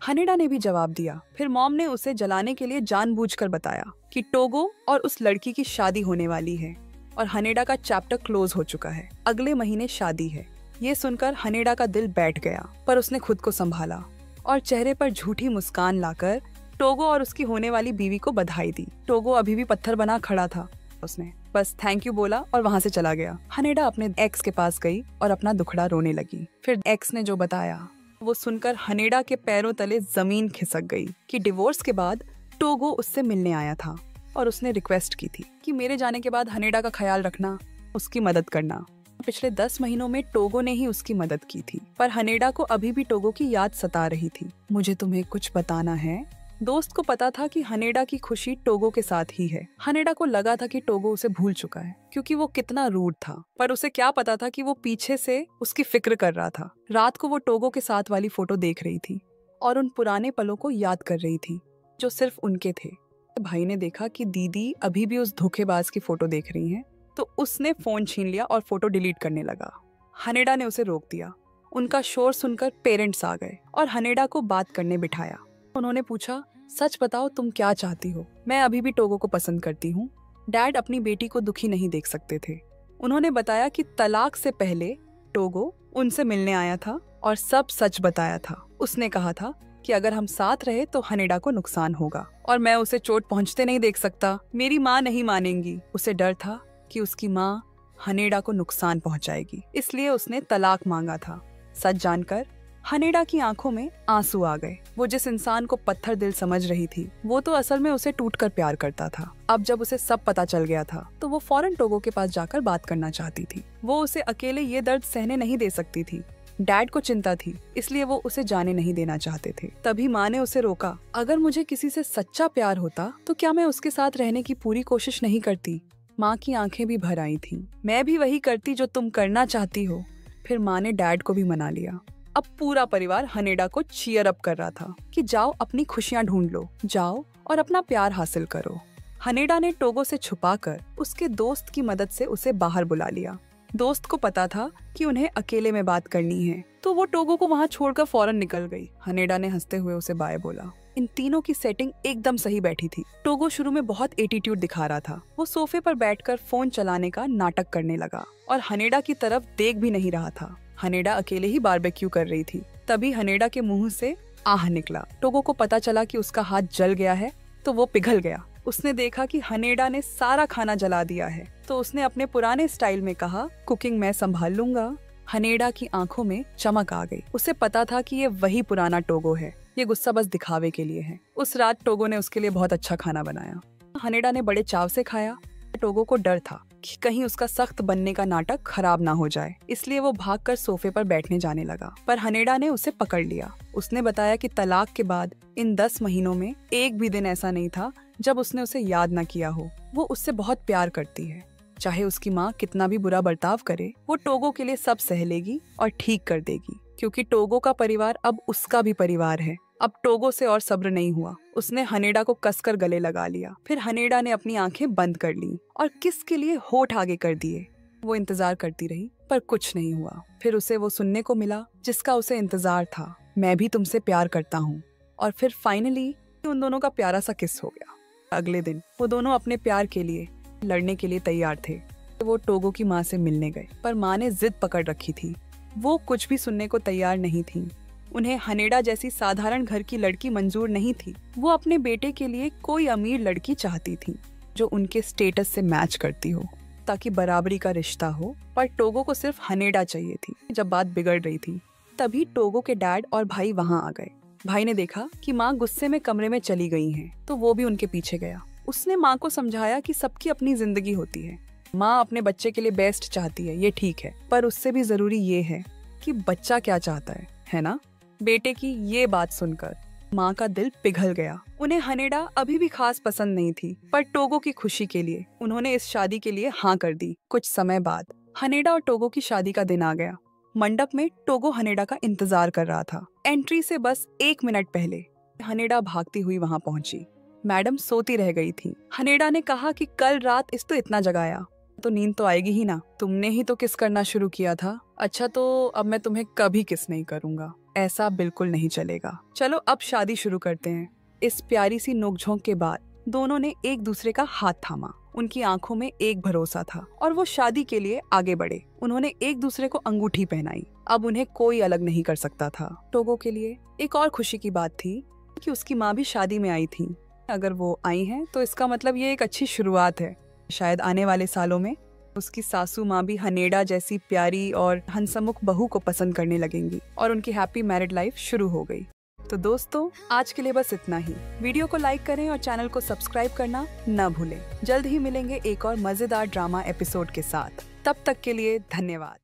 हनेडा ने भी जवाब दिया। फिर मॉम ने उसे जलाने के लिए जानबूझकर बताया कि टोगो और उस लड़की की शादी होने वाली है और हनेडा का चैप्टर क्लोज हो चुका है। अगले महीने शादी है। ये सुनकर हनेडा का दिल बैठ गया, पर उसने खुद को संभाला और चेहरे पर झूठी मुस्कान लाकर टोगो और उसकी होने वाली बीवी को बधाई दी। टोगो अभी भी पत्थर बना खड़ा था। उसने बस थैंक यू बोला और वहाँ से चला गया। हनेडा अपने एक्स के पास गई और अपना दुखड़ा रोने लगी। फिर एक्स ने जो बताया वो सुनकर हनेडा के पैरों तले जमीन खिसक गई कि डिवोर्स के बाद टोगो उससे मिलने आया था और उसने रिक्वेस्ट की थी कि मेरे जाने के बाद हनेडा का ख्याल रखना, उसकी मदद करना। पिछले 10 महीनों में टोगो ने ही उसकी मदद की थी, पर हनेडा को अभी भी टोगो की याद सता रही थी। मुझे तुम्हें कुछ बताना है। दोस्त को पता था कि हनेडा की खुशी टोगो के साथ ही है। हनेडा को लगा था कि टोगो उसे भूल चुका है क्योंकि वो कितना रूड था, पर उसे क्या पता था कि वो पीछे से उसकी फिक्र कर रहा था। रात को वो टोगो के साथ वाली फोटो देख रही थी और उन पुराने पलों को याद कर रही थी जो सिर्फ उनके थे। भाई ने देखा कि दीदी अभी भी उस धोखेबाज की फोटो देख रही है, तो उसने फोन छीन लिया और फोटो डिलीट करने लगा। हनेडा ने उसे रोक दिया। उनका शोर सुनकर पेरेंट्स आ गए और हनेडा को बात करने बिठाया। उन्होंने पूछा, सच बताओ तुम क्या चाहती हो? मैं अभी भी टोगो को पसंद करती हूँ। डैड अपनी बेटी को दुखी नहीं देख सकते थे। उन्होंने बताया कि तलाक से पहले टोगो उनसे मिलने आया था और सब सच बताया था। उसने कहा था कि अगर हम साथ रहे तो हनेडा को नुकसान होगा और मैं उसे चोट पहुंचते नहीं देख सकता। मेरी माँ नहीं मानेंगी। उसे डर था कि उसकी माँ हनेडा को नुकसान पहुंचाएगी, इसलिए उसने तलाक मांगा था। सच जानकर हनेडा की आंखों में आंसू आ गए। वो जिस इंसान को पत्थर दिल समझ रही थी, वो तो असल में उसे टूटकर प्यार करता था। अब जब उसे सब पता चल गया था तो वो फौरन टोगो के पास जाकर बात करना चाहती थी। वो उसे अकेले ये दर्द सहने नहीं दे सकती थी। डैड को चिंता थी, इसलिए वो उसे जाने नहीं देना चाहते थे। तभी माँ ने उसे रोका। अगर मुझे किसी से सच्चा प्यार होता तो क्या मैं उसके साथ रहने की पूरी कोशिश नहीं करती? माँ की आंखें भी भर आई थीं। मैं भी वही करती जो तुम करना चाहती हो। फिर माँ ने डैड को भी मना लिया। अब पूरा परिवार हनेडा को चीयर अप कर रहा था कि जाओ अपनी खुशियाँ ढूंढ लो, जाओ और अपना प्यार हासिल करो। हनेडा ने टोगो से छुपाकर उसके दोस्त की मदद से उसे बाहर बुला लिया। दोस्त को पता था कि उन्हें अकेले में बात करनी है, तो वो टोगो को वहाँ छोड़कर फौरन निकल गई। हनेडा ने हंसते हुए उसे बाय बोला। इन तीनों की सेटिंग एकदम सही बैठी थी। टोगो शुरू में बहुत एटीट्यूड दिखा रहा था। वो सोफे पर बैठकर फोन चलाने का नाटक करने लगा और हनेडा की तरफ देख भी नहीं रहा था। हनेडा अकेले ही बारबेक्यू कर रही थी। तभी हनेडा के मुंह से आह निकला। टोगो को पता चला कि उसका हाथ जल गया है, तो वो पिघल गया। उसने देखा कि हनेडा ने सारा खाना जला दिया है, तो उसने अपने पुराने स्टाइल में कहा, कुकिंग मैं संभाल लूंगा। हनेडा की आंखों में चमक आ गई। उसे पता था कि ये वही पुराना टोगो है। ये गुस्सा बस दिखावे के लिए है। उस रात टोगो ने उसके लिए बहुत अच्छा खाना बनाया। हनेडा ने बड़े चाव से खाया। टोगो को डर था कि कहीं उसका सख्त बनने का नाटक खराब ना हो जाए, इसलिए वो भागकर सोफे पर बैठने जाने लगा। पर हनेडा ने उसे पकड़ लिया। उसने बताया कि तलाक के बाद इन 10 महीनों में एक भी दिन ऐसा नहीं था जब उसने उसे याद न किया हो। वो उससे बहुत प्यार करती है। चाहे उसकी माँ कितना भी बुरा बर्ताव करे, वो टोगो के लिए सब सह लेगी और ठीक कर देगी, क्योंकि टोगो का परिवार अब उसका भी परिवार है। अब टोगो से और सब्र नहीं हुआ। उसने हनेडा को कसकर गले लगा लिया। फिर हनेडा ने अपनी आंखें बंद कर ली और किस के लिए होठ आगे कर दिए। वो इंतजार करती रही, पर कुछ नहीं हुआ। फिर उसे वो सुनने को मिला जिसका उसे इंतजार था, मैं भी तुमसे प्यार करता हूँ। और फिर फाइनली उन दोनों का प्यारा सा किस हो गया। अगले दिन वो दोनों अपने प्यार के लिए लड़ने के लिए तैयार थे। वो टोगो की माँ से मिलने गए, पर माँ ने जिद पकड़ रखी थी। वो कुछ भी सुनने को तैयार नहीं थी। उन्हें हनेडा जैसी साधारण घर की लड़की मंजूर नहीं थी। वो अपने बेटे के लिए कोई अमीर लड़की चाहती थी जो उनके स्टेटस से मैच करती हो, ताकि बराबरी का रिश्ता हो। पर टोगो को सिर्फ हनेडा चाहिए थी। जब बात बिगड़ रही थी, तभी टोगो के डैड और भाई वहाँ आ गए। भाई ने देखा कि माँ गुस्से में कमरे में चली गई हैं, तो वो भी उनके पीछे गया। उसने माँ को समझाया कि सबकी अपनी जिंदगी होती है। माँ अपने बच्चे के लिए बेस्ट चाहती है, ये ठीक है, पर उससे भी जरूरी ये है कि बच्चा क्या चाहता है ना? बेटे की ये बात सुनकर माँ का दिल पिघल गया। उन्हें हनेडा अभी भी खास पसंद नहीं थी, पर टोगो की खुशी के लिए उन्होंने इस शादी के लिए हाँ कर दी। कुछ समय बाद हनेडा और टोगो की शादी का दिन आ गया। मंडप में टोगो हनेडा का इंतजार कर रहा था। एंट्री से बस 1 मिनट पहले हनेडा भागती हुई वहाँ पहुंची। मैडम सोती रह गई थी। हनेडा ने कहा कि कल रात इस तो इतना जगाया, तो नींद तो आएगी ही ना। तुमने ही तो किस करना शुरू किया था। अच्छा, तो अब मैं तुम्हें कभी किस नहीं करूंगा। ऐसा बिल्कुल नहीं चलेगा। चलो अब शादी शुरू करते हैं। इस प्यारी सी नोकझोंक के बाद दोनों ने एक दूसरे का हाथ थामा। उनकी आंखों में एक भरोसा था और वो शादी के लिए आगे बढ़े। उन्होंने एक दूसरे को अंगूठी पहनाई। अब उन्हें कोई अलग नहीं कर सकता था। टोगो के लिए एक और खुशी की बात थी कि उसकी माँ भी शादी में आई थी। अगर वो आई हैं तो इसका मतलब ये एक अच्छी शुरुआत है। शायद आने वाले सालों में उसकी सासू माँ भी हनेडा जैसी प्यारी और हंसमुख बहू को पसंद करने लगेंगी और उनकी हैप्पी मैरिड लाइफ शुरू हो गई। तो दोस्तों, आज के लिए बस इतना ही। वीडियो को लाइक करें और चैनल को सब्सक्राइब करना न भूलें। जल्द ही मिलेंगे एक और मजेदार ड्रामा एपिसोड के साथ। तब तक के लिए धन्यवाद।